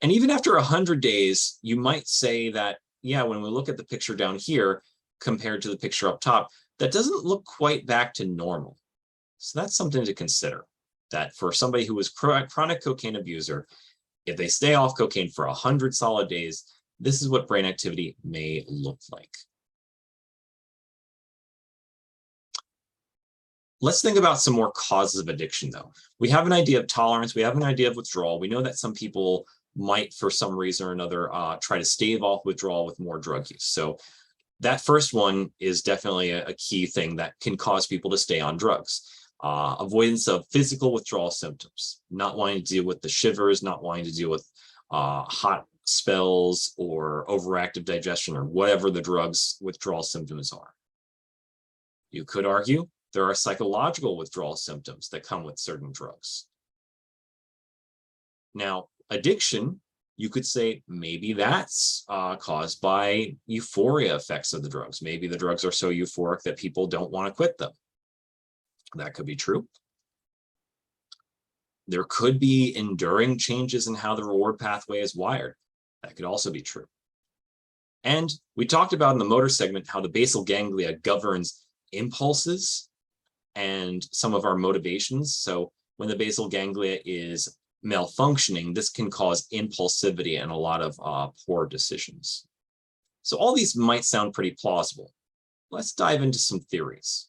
And even after 100 days, you might say that, yeah, when we look at the picture down here compared to the picture up top, that doesn't look quite back to normal. So that's something to consider, that for somebody who is a chronic cocaine abuser, if they stay off cocaine for 100 solid days, this is what brain activity may look like. Let's think about some more causes of addiction, though. We have an idea of tolerance. We have an idea of withdrawal. We know that some people might, for some reason or another, try to stave off withdrawal with more drug use. So that first one is definitely a key thing that can cause people to stay on drugs. Avoidance of physical withdrawal symptoms, not wanting to deal with the shivers, not wanting to deal with hot spells or overactive digestion or whatever the drug's withdrawal symptoms are. You could argue there are psychological withdrawal symptoms that come with certain drugs. Now, addiction, you could say maybe that's caused by euphoria effects of the drugs. Maybe the drugs are so euphoric that people don't want to quit them. That could be true. There could be enduring changes in how the reward pathway is wired. That could also be true. And we talked about in the motor segment how the basal ganglia governs impulses and some of our motivations. So when the basal ganglia is malfunctioning, this can cause impulsivity and a lot of poor decisions. So all these might sound pretty plausible. Let's dive into some theories.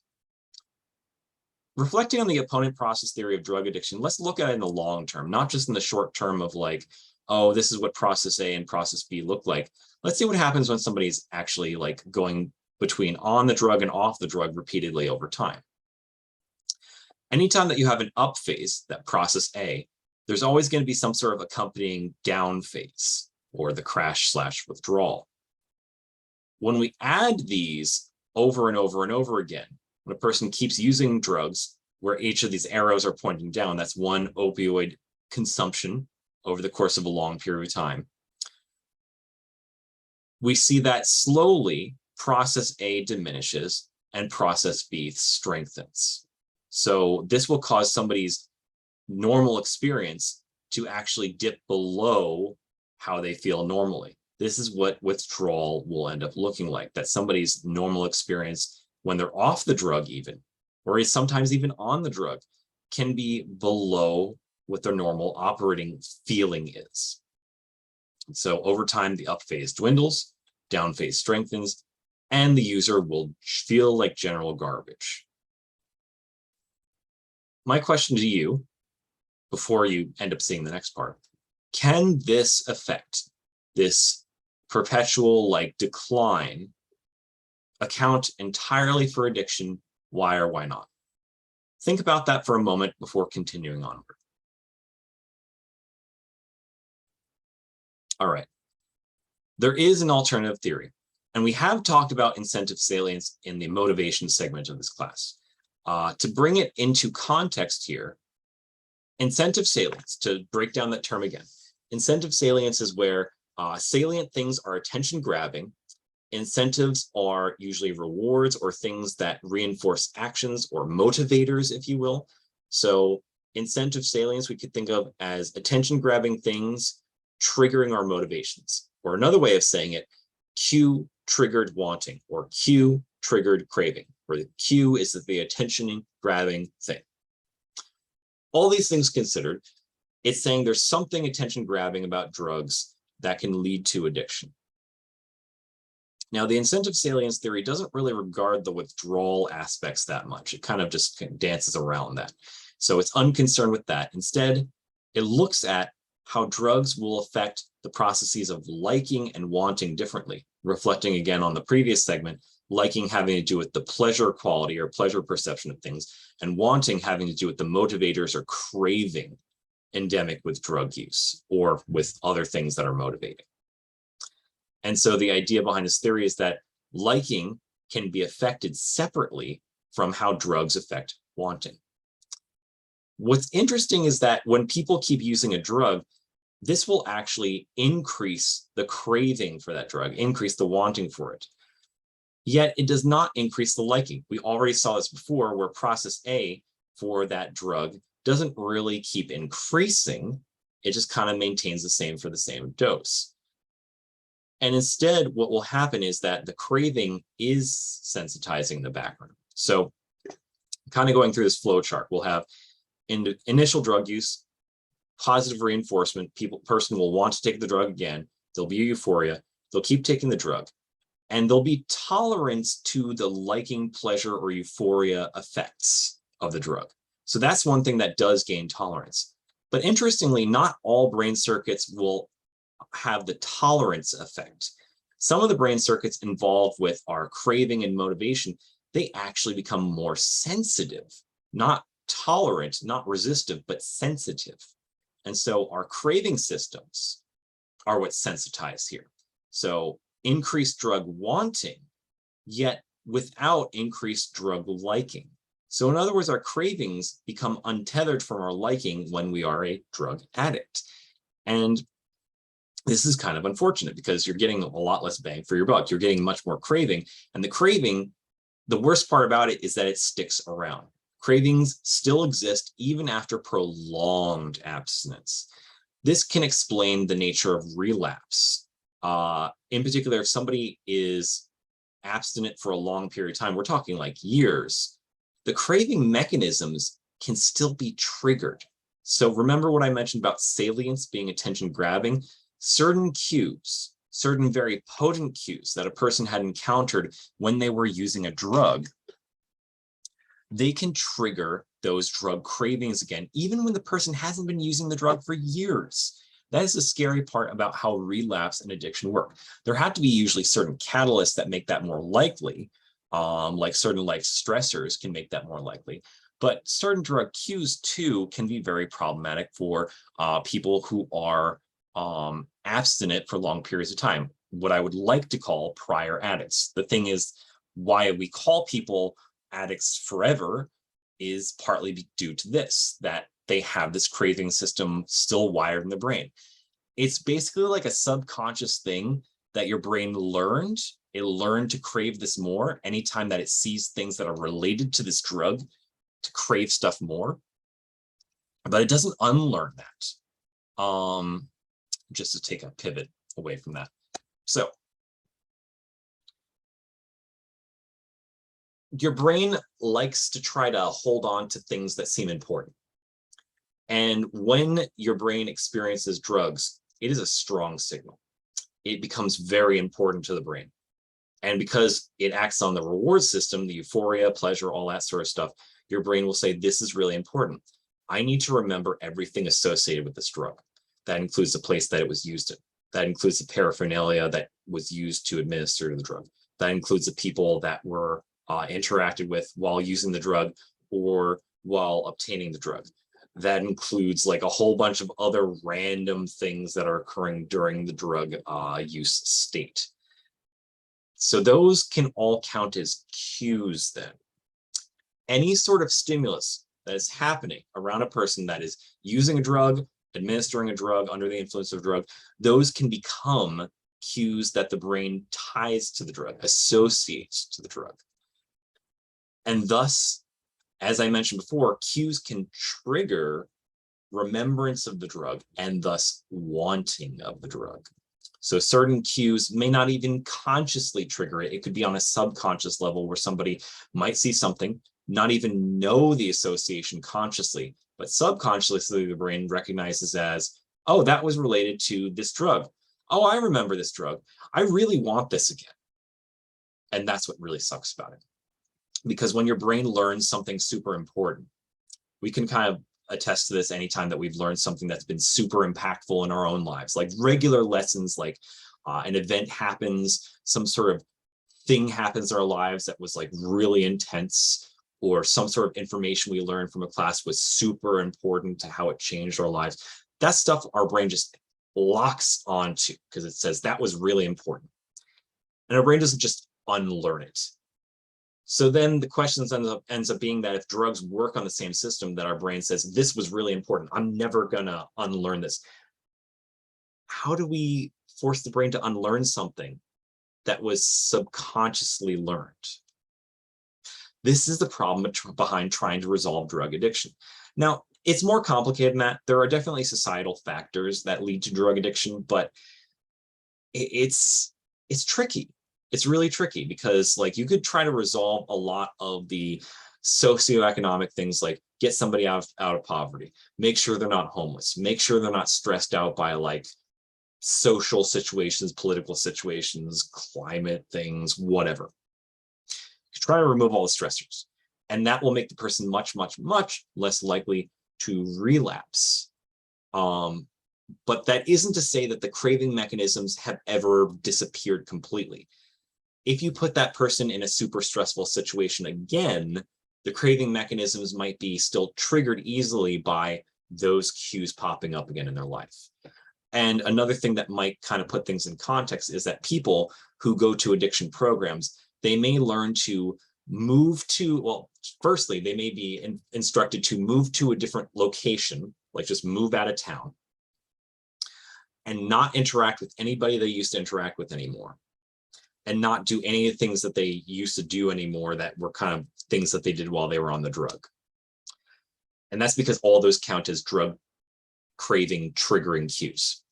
Reflecting on the opponent process theory of drug addiction, let's look at it in the long term, not just in the short term of like, oh, this is what process A and process B look like. Let's see what happens when somebody's actually like going between on the drug and off the drug repeatedly over time. Anytime that you have an up phase, that process A, there's always going to be some sort of accompanying down phase or the crash/withdrawal. When we add these over and over and over again, when a person keeps using drugs where each of these arrows are pointing down, that's one opioid consumption over the course of a long period of time. We see that slowly process A diminishes and process B strengthens. So this will cause somebody's normal experience to actually dip below how they feel normally. This is what withdrawal will end up looking like, that somebody's normal experience when they're off the drug even or is sometimes even on the drug, can be below what their normal operating feeling is. So over time, the up phase dwindles, down phase strengthens, and the user will feel like general garbage. My question to you, before you end up seeing the next part, can this effect, this perpetual like decline, account entirely for addiction? Why or why not? Think about that for a moment before continuing onward. All right. There is an alternative theory, and we have talked about incentive salience in the motivation segment of this class. To bring it into context here, incentive salience, to break down that term again, incentive salience is where salient things are attention grabbing. Incentives are usually rewards or things that reinforce actions or motivators, if you will. So incentive salience we could think of as attention grabbing things triggering our motivations. Or another way of saying it, cue triggered wanting or cue triggered craving, where the cue is the attention grabbing thing. All these things considered, it's saying there's something attention grabbing about drugs that can lead to addiction. Now, the incentive salience theory doesn't really regard the withdrawal aspects that much. It kind of just dances around that. So it's unconcerned with that. Instead, it looks at how drugs will affect the processes of liking and wanting differently, reflecting again on the previous segment, liking having to do with the pleasure quality or pleasure perception of things, and wanting having to do with the motivators or craving endemic with drug use or with other things that are motivating. And so the idea behind this theory is that liking can be affected separately from how drugs affect wanting. What's interesting is that when people keep using a drug, this will actually increase the craving for that drug, increase the wanting for it. Yet it does not increase the liking. We already saw this before, where process A for that drug doesn't really keep increasing. It just kind of maintains the same for the same dose. And instead, what will happen is that the craving is sensitizing the background. So kind of going through this flow chart, we'll have initial drug use, positive reinforcement, person will want to take the drug again, there'll be euphoria, they'll keep taking the drug, and there'll be tolerance to the liking, pleasure, or euphoria effects of the drug. So that's one thing that does gain tolerance. But interestingly, not all brain circuits will have the tolerance effect. Some of the brain circuits involved with our craving and motivation, they actually become more sensitive, not tolerant, not resistive, but sensitive. And so our craving systems are what's sensitized here. So increased drug wanting, yet without increased drug liking. So in other words, our cravings become untethered from our liking when we are a drug addict. And this is kind of unfortunate because you're getting a lot less bang for your buck. You're getting much more craving. And the craving, the worst part about it is that it sticks around. Cravings still exist even after prolonged abstinence. This can explain the nature of relapse. In particular, if somebody is abstinent for a long period of time, we're talking like years, the craving mechanisms can still be triggered. So remember what I mentioned about salience being attention grabbing? Certain cues, certain very potent cues that a person had encountered when they were using a drug, they can trigger those drug cravings again, even when the person hasn't been using the drug for years. That is the scary part about how relapse and addiction work. There have to be usually certain catalysts that make that more likely, like certain life stressors can make that more likely. But certain drug cues too can be very problematic for people who are abstinent for long periods of time, what I would like to call prior addicts. The thing is, why we call people addicts forever is partly due to this, that they have this craving system still wired in the brain. It's basically like a subconscious thing that your brain learned. It learned to crave this more anytime that it sees things that are related to this drug, to crave stuff more, but it doesn't unlearn that. Just to take a pivot away from that. So your brain likes to try to hold on to things that seem important. And when your brain experiences drugs, it is a strong signal. It becomes very important to the brain. And because it acts on the reward system, the euphoria, pleasure, all that sort of stuff, your brain will say, this is really important. I need to remember everything associated with this drug. That includes the place that it was used in. That includes the paraphernalia that was used to administer the drug. That includes the people that were interacted with while using the drug or while obtaining the drug. That includes like a whole bunch of other random things that are occurring during the drug use state. So those can all count as cues then. Any sort of stimulus that is happening around a person that is using a drug, administering a drug, under the influence of a drug, those can become cues that the brain ties to the drug, associates to the drug. And thus, as I mentioned before, cues can trigger remembrance of the drug and thus wanting of the drug. So certain cues may not even consciously trigger it. It could be on a subconscious level where somebody might see something, not even know the association consciously, but subconsciously the brain recognizes as, oh, that was related to this drug. Oh, I remember this drug. I really want this again. And that's what really sucks about it. Because when your brain learns something super important, we can kind of attest to this anytime that we've learned something that's been super impactful in our own lives, like regular lessons, like an event happens, some sort of thing happens in our lives that was like really intense, or some sort of information we learned from a class was super important to how it changed our lives. That stuff our brain just locks onto because it says that was really important. And our brain doesn't just unlearn it. So then the question ends up being that if drugs work on the same system that our brain says, this was really important, I'm never gonna unlearn this. How do we force the brain to unlearn something that was subconsciously learned? This is the problem behind trying to resolve drug addiction. Now, it's more complicated than that. There are definitely societal factors that lead to drug addiction, but it's tricky. It's really tricky because like you could try to resolve a lot of the socioeconomic things, like get somebody out of poverty, make sure they're not homeless, make sure they're not stressed out by like social situations, political situations, climate things, whatever. Try to remove all the stressors. And that will make the person much, much, much less likely to relapse. But that isn't to say that the craving mechanisms have ever disappeared completely. If you put that person in a super stressful situation again, the craving mechanisms might be still triggered easily by those cues popping up again in their life. And another thing that might kind of put things in context is that people who go to addiction programs, they may learn to move to, well, firstly, they may be instructed to move to a different location, like just move out of town, and not interact with anybody they used to interact with anymore, and not do any of the things that they used to do anymore that were kind of things that they did while they were on the drug. And that's because all those count as drug craving triggering cues.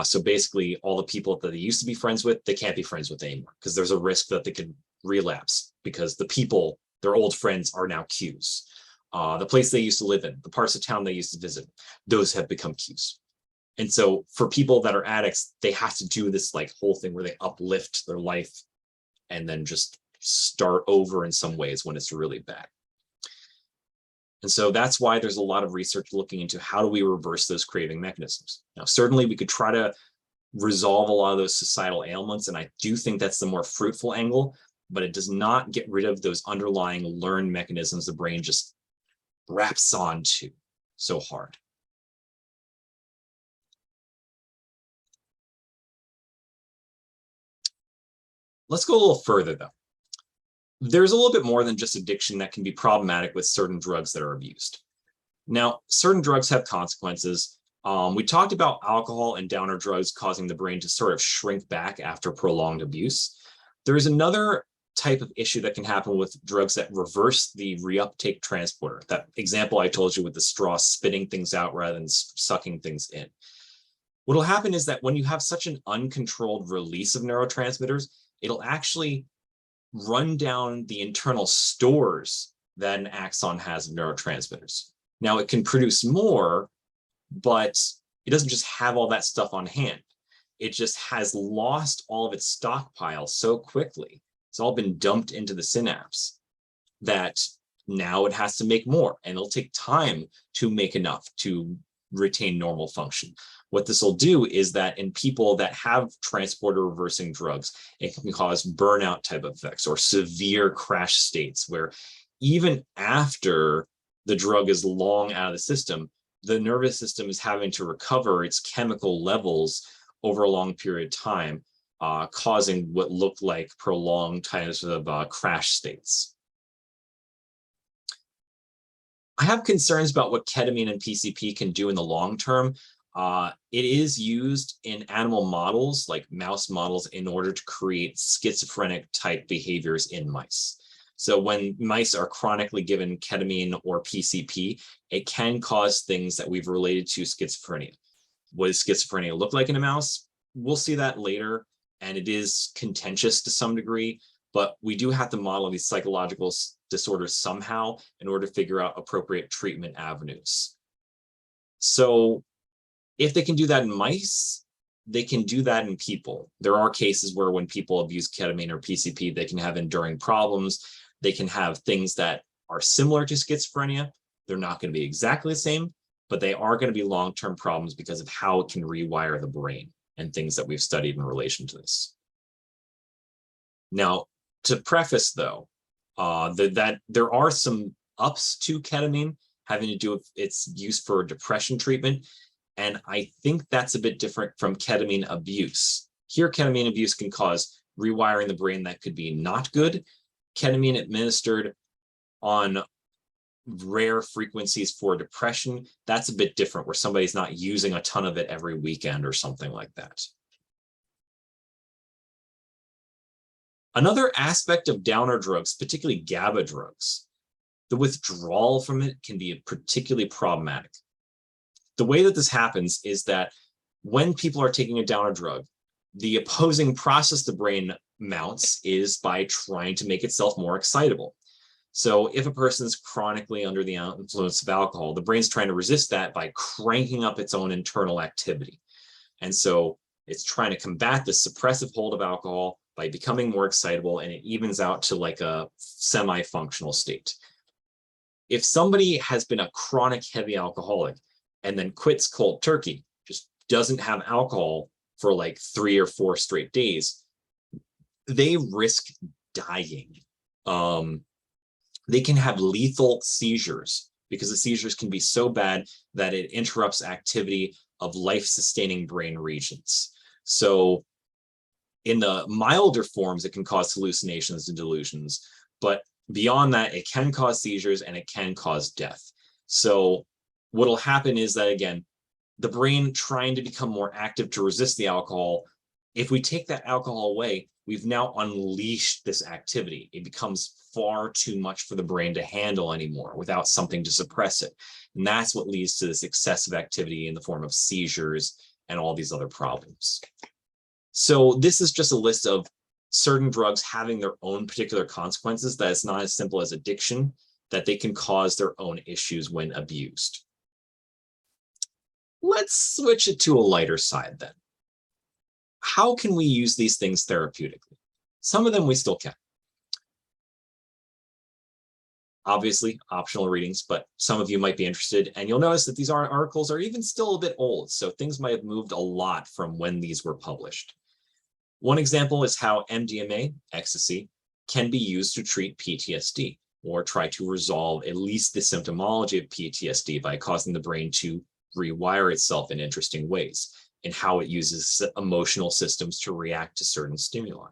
So basically all the people that they used to be friends with, they can't be friends with anymore because there's a risk that they could relapse because the people, their old friends, are now cues. The place they used to live in, the parts of town they used to visit, those have become cues. And so for people that are addicts, they have to do this like whole thing where they uplift their life and then just start over in some ways when it's really bad. And so that's why there's a lot of research looking into how do we reverse those craving mechanisms. Now, certainly we could try to resolve a lot of those societal ailments, and I do think that's the more fruitful angle, but it does not get rid of those underlying learned mechanisms the brain just wraps onto so hard. Let's go a little further, though. There's a little bit more than just addiction that can be problematic with certain drugs that are abused. Now, certain drugs have consequences. We talked about alcohol and downer drugs causing the brain to sort of shrink back after prolonged abuse. There is another type of issue that can happen with drugs that reverse the reuptake transporter. That example I told you with the straw spitting things out rather than sucking things in. What will happen is that when you have such an uncontrolled release of neurotransmitters, it'll actually run down the internal stores that an axon has of neurotransmitters. Now, it can produce more, but it doesn't just have all that stuff on hand. It just has lost all of its stockpile so quickly. It's all been dumped into the synapse that now it has to make more, and it'll take time to make enough to retain normal function. What this will do is that in people that have transporter reversing drugs, it can cause burnout type effects or severe crash states where even after the drug is long out of the system, the nervous system is having to recover its chemical levels over a long period of time, causing what looked like prolonged times of crash states. I have concerns about what ketamine and PCP can do in the long term. It is used in animal models, like mouse models, in order to create schizophrenic type behaviors in mice. So when mice are chronically given ketamine or PCP, it can cause things that we've related to schizophrenia. What does schizophrenia look like in a mouse? We'll see that later, and it is contentious to some degree, but we do have to model these psychological disorders somehow in order to figure out appropriate treatment avenues. So if they can do that in mice, they can do that in people. There are cases where when people abuse ketamine or PCP, they can have enduring problems. They can have things that are similar to schizophrenia. They're not going to be exactly the same, but they are going to be long-term problems because of how it can rewire the brain and things that we've studied in relation to this. Now, to preface though, that there are some ups to ketamine having to do with its use for depression treatment. And I think that's a bit different from ketamine abuse. Here, ketamine abuse can cause rewiring the brain that could be not good. Ketamine administered on rare frequencies for depression, that's a bit different, where somebody's not using a ton of it every weekend or something like that. Another aspect of downer drugs, particularly GABA drugs, the withdrawal from it can be particularly problematic. The way that this happens is that when people are taking a downer drug, the opposing process the brain mounts is by trying to make itself more excitable. So if a person's chronically under the influence of alcohol, the brain's trying to resist that by cranking up its own internal activity. And so it's trying to combat the suppressive hold of alcohol by becoming more excitable, and it evens out to like a semi-functional state. If somebody has been a chronic heavy alcoholic and then quits cold turkey, just doesn't have alcohol for like 3 or 4 straight days, they risk dying. They can have lethal seizures because the seizures can be so bad that it interrupts activity of life-sustaining brain regions. So in the milder forms, it can cause hallucinations and delusions, but beyond that, it can cause seizures and it can cause death. So what'll happen is that, again, the brain trying to become more active to resist the alcohol, if we take that alcohol away, we've now unleashed this activity. It becomes far too much for the brain to handle anymore without something to suppress it. And that's what leads to this excessive activity in the form of seizures and all these other problems. So this is just a list of certain drugs having their own particular consequences, that it's not as simple as addiction, that they can cause their own issues when abused. Let's switch it to a lighter side then. How can we use these things therapeutically? Some of them we still can. Obviously, optional readings, but some of you might be interested, and you'll notice that these articles are even still a bit old, so things might have moved a lot from when these were published. One example is how MDMA, ecstasy, can be used to treat PTSD or try to resolve at least the symptomology of PTSD by causing the brain to rewire itself in interesting ways in how it uses emotional systems to react to certain stimuli.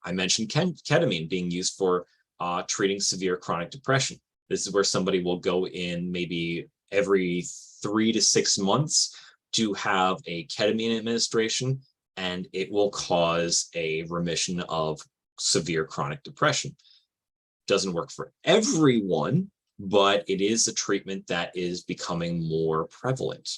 I mentioned ketamine being used for treating severe chronic depression. This is where somebody will go in maybe every 3 to 6 months to have a ketamine administration, and it will cause a remission of severe chronic depression. Doesn't work for everyone, but it is a treatment that is becoming more prevalent.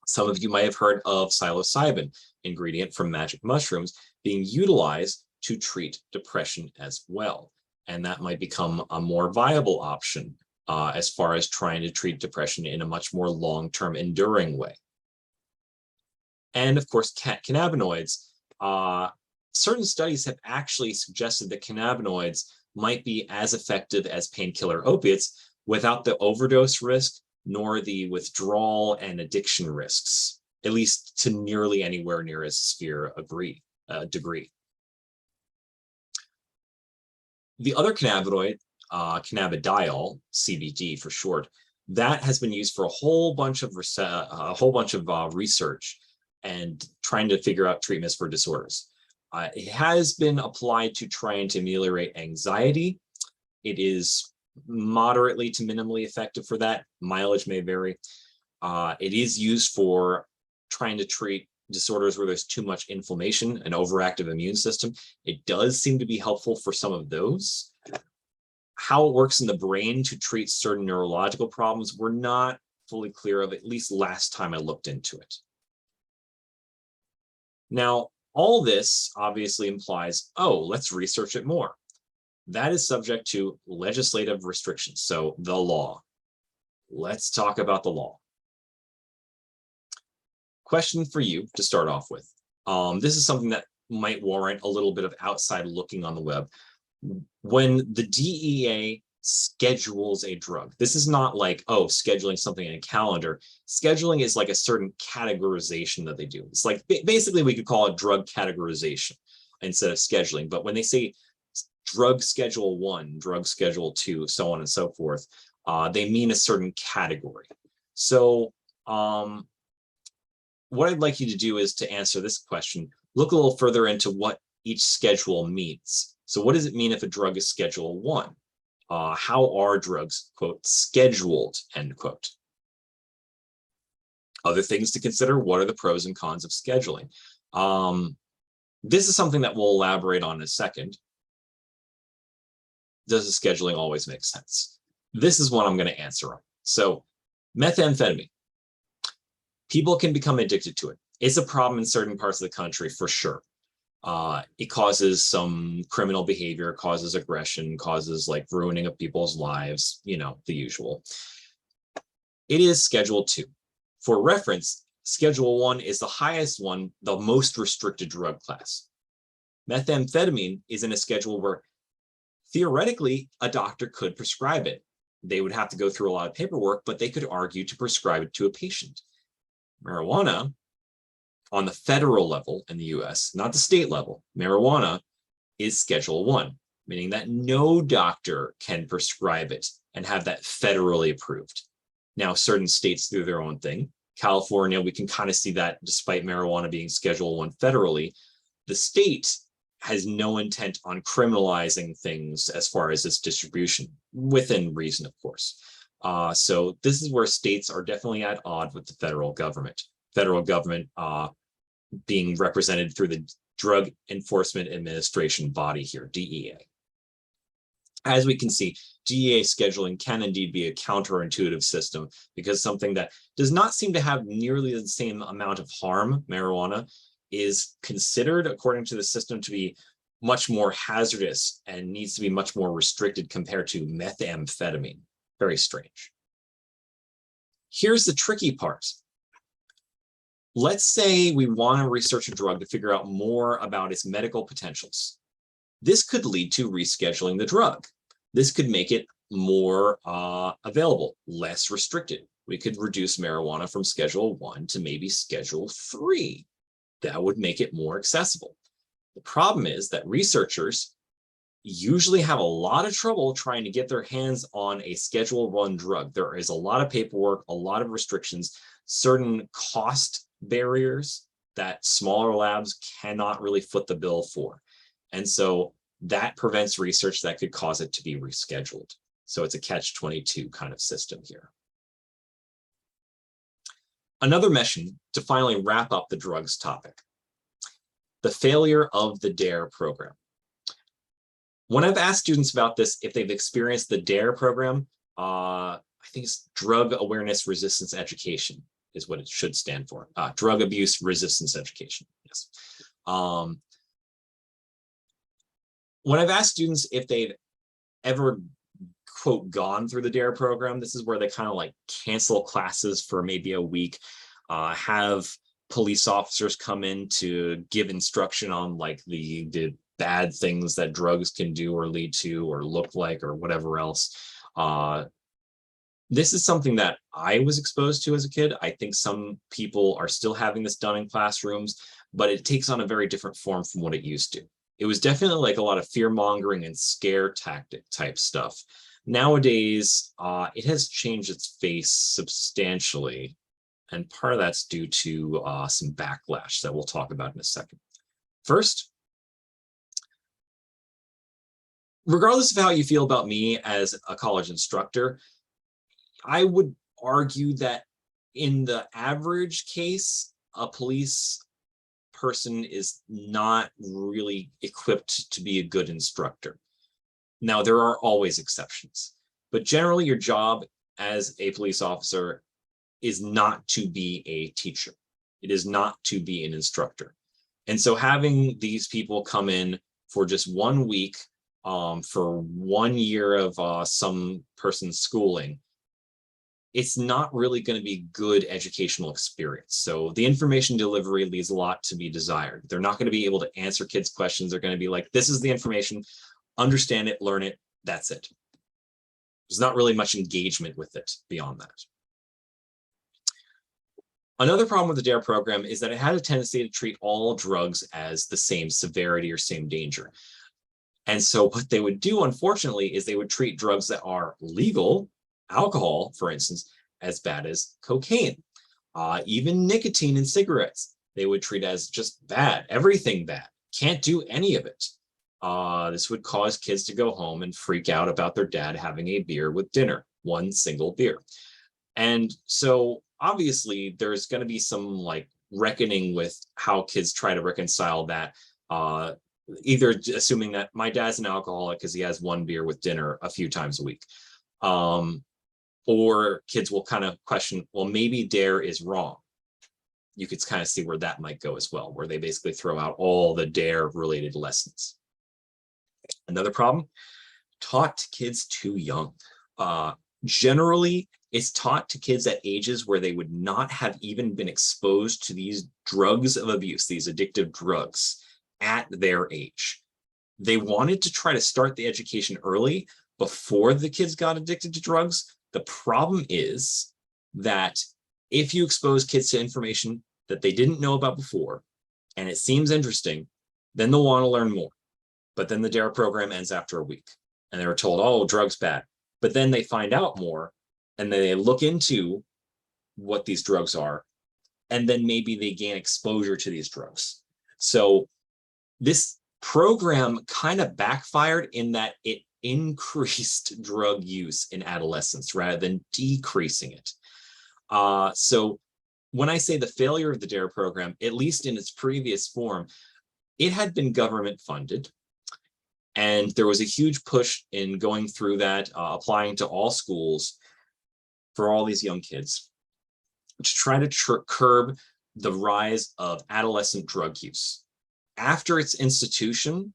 Some of you might have heard of psilocybin, ingredient from magic mushrooms, being utilized to treat depression as well. And that might become a more viable option as far as trying to treat depression in a much more long-term enduring way. And of course, cannabinoids. Certain studies have actually suggested that cannabinoids might be as effective as painkiller opiates without the overdose risk nor the withdrawal and addiction risks, at least to nearly anywhere near a sphere degree. The other cannabinoid, cannabidiol, CBD for short, that has been used for a whole bunch of research and trying to figure out treatments for disorders. It has been applied to trying to ameliorate anxiety. It is moderately to minimally effective for that. Mileage may vary. It is used for trying to treat disorders where there's too much inflammation, an overactive immune system. It does seem to be helpful for some of those. How it works in the brain to treat certain neurological problems, we're not fully clear of, at least last time I looked into it. Now, all this obviously implies, oh, let's research it more. That is subject to legislative restrictions, so the law. Let's talk about the law. Question for you to start off with. This is something that might warrant a little bit of outside looking on the web. When the DEA schedules a drug, this is not like, oh, scheduling something in a calendar. Scheduling is like a certain categorization that they do. It's like, basically we could call it drug categorization instead of scheduling. But when they say drug schedule 1, drug schedule 2, so on and so forth, they mean a certain category. So what I'd like you to do is to answer this question, look a little further into what each schedule means. So what does it mean if a drug is schedule 1? How are drugs, quote, scheduled, end quote? Other things to consider, what are the pros and cons of scheduling? This is something that we'll elaborate on in a second. Does the scheduling always make sense? This is what I'm going to answer on. So methamphetamine. People can become addicted to it. It's a problem in certain parts of the country for sure. It causes some criminal behavior, causes aggression, causes like ruining of people's lives, you know, the usual. It is Schedule 2. For reference, Schedule 1 is the highest one, the most restricted drug class. Methamphetamine is in a schedule where theoretically a doctor could prescribe it. They would have to go through a lot of paperwork, but they could argue to prescribe it to a patient. Marijuana, on the federal level in the US, not the state level, marijuana is Schedule 1, meaning that no doctor can prescribe it and have that federally approved. Now, certain states do their own thing. California, we can kind of see that despite marijuana being Schedule 1 federally, the state has no intent on criminalizing things as far as its distribution, within reason, of course. So this is where states are definitely at odds with the federal government. Federal government being represented through the Drug Enforcement Administration body here, DEA. As we can see, DEA scheduling can indeed be a counterintuitive system because something that does not seem to have nearly the same amount of harm, marijuana, is considered, according to the system, to be much more hazardous and needs to be much more restricted compared to methamphetamine. Very strange. Here's the tricky part. Let's say we want to research a drug to figure out more about its medical potentials. This could lead to rescheduling the drug. This could make it more available, less restricted. We could reduce marijuana from Schedule 1 to maybe Schedule 3. That would make it more accessible. The problem is that researchers usually have a lot of trouble trying to get their hands on a Schedule 1 drug. There is a lot of paperwork, a lot of restrictions, certain cost barriers that smaller labs cannot really foot the bill for. And so that prevents research that could cause it to be rescheduled. So it's a catch-22 kind of system here. Another mission to finally wrap up the drugs topic. The failure of the DARE program. When I've asked students about this, if they've experienced the DARE program, I think it's Drug Awareness Resistance Education is what it should stand for. Drug Abuse Resistance Education, yes. when I've asked students if they've ever, quote, gone through the DARE program, this is where they kind of like cancel classes for maybe a week, have police officers come in to give instruction on like the bad things that drugs can do or lead to or look like or whatever else. This is something that I was exposed to as a kid. I think some people are still having this done in classrooms, but it takes on a very different form from what it used to. It was definitely like a lot of fear mongering and scare tactic type stuff. Nowadays, it has changed its face substantially. And part of that's due to some backlash that we'll talk about in a second. First, regardless of how you feel about me as a college instructor, I would argue that in the average case, a police person is not really equipped to be a good instructor. Now, there are always exceptions, but generally your job as a police officer is not to be a teacher. It is not to be an instructor. And so having these people come in for just 1 week for 1 year of some person's schooling, it's not really going to be good educational experience. So the information delivery leaves a lot to be desired. They're not going to be able to answer kids' questions. They're going to be like, this is the information, understand it, learn it, that's it. There's not really much engagement with it beyond that. Another problem with the DARE program is that it had a tendency to treat all drugs as the same severity or same danger. And so what they would do, unfortunately, is they would treat drugs that are legal, alcohol, for instance, as bad as cocaine. Even nicotine in cigarettes, they would treat as just bad, everything bad, can't do any of it. This would cause kids to go home and freak out about their dad having a beer with dinner, one single beer. And so obviously there's going to be some like reckoning with how kids try to reconcile that, either assuming that my dad's an alcoholic because he has one beer with dinner a few times a week. Or kids will kind of question, well, maybe DARE is wrong. You could kind of see where that might go as well, where they basically throw out all the DARE related lessons. Another problem, taught to kids too young. Generally, it's taught to kids at ages where they would not have even been exposed to these drugs of abuse, these addictive drugs at their age. They wanted to try to start the education early before the kids got addicted to drugs. The problem is that if you expose kids to information that they didn't know about before, and it seems interesting, then they'll want to learn more. But then the DARE program ends after a week, and they were told, oh, drugs bad. But then they find out more, and then they look into what these drugs are, and then maybe they gain exposure to these drugs. So this program kind of backfired in that it increased drug use in adolescence rather than decreasing it. So when I say the failure of the DARE program, at least in its previous form, it had been government funded. And there was a huge push in going through that, applying to all schools for all these young kids to try to curb the rise of adolescent drug use. After its institution,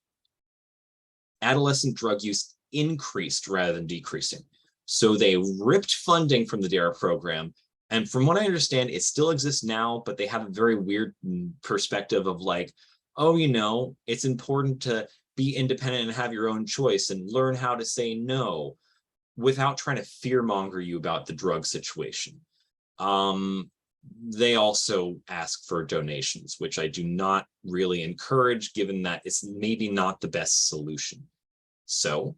adolescent drug use increased rather than decreasing. So they ripped funding from the DARE program. And from what I understand, it still exists now, but they have a very weird perspective of like, oh, you know, it's important to be independent and have your own choice and learn how to say no without trying to fearmonger you about the drug situation. They also ask for donations, which I do not really encourage, given that it's maybe not the best solution. So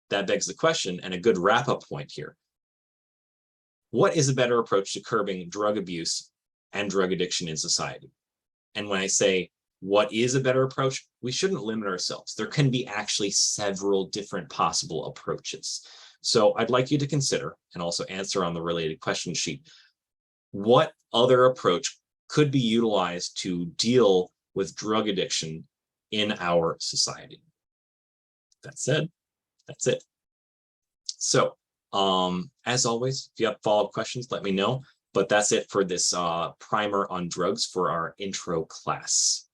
that begs the question, and a good wrap-up point here. What is a better approach to curbing drug abuse and drug addiction in society? And when I say, what is a better approach? We shouldn't limit ourselves. There can be actually several different possible approaches. So I'd like you to consider, and also answer on the related question sheet, what other approach could be utilized to deal with drug addiction in our society? That said, that's it. So as always, if you have follow-up questions, let me know. But that's it for this primer on drugs for our intro class.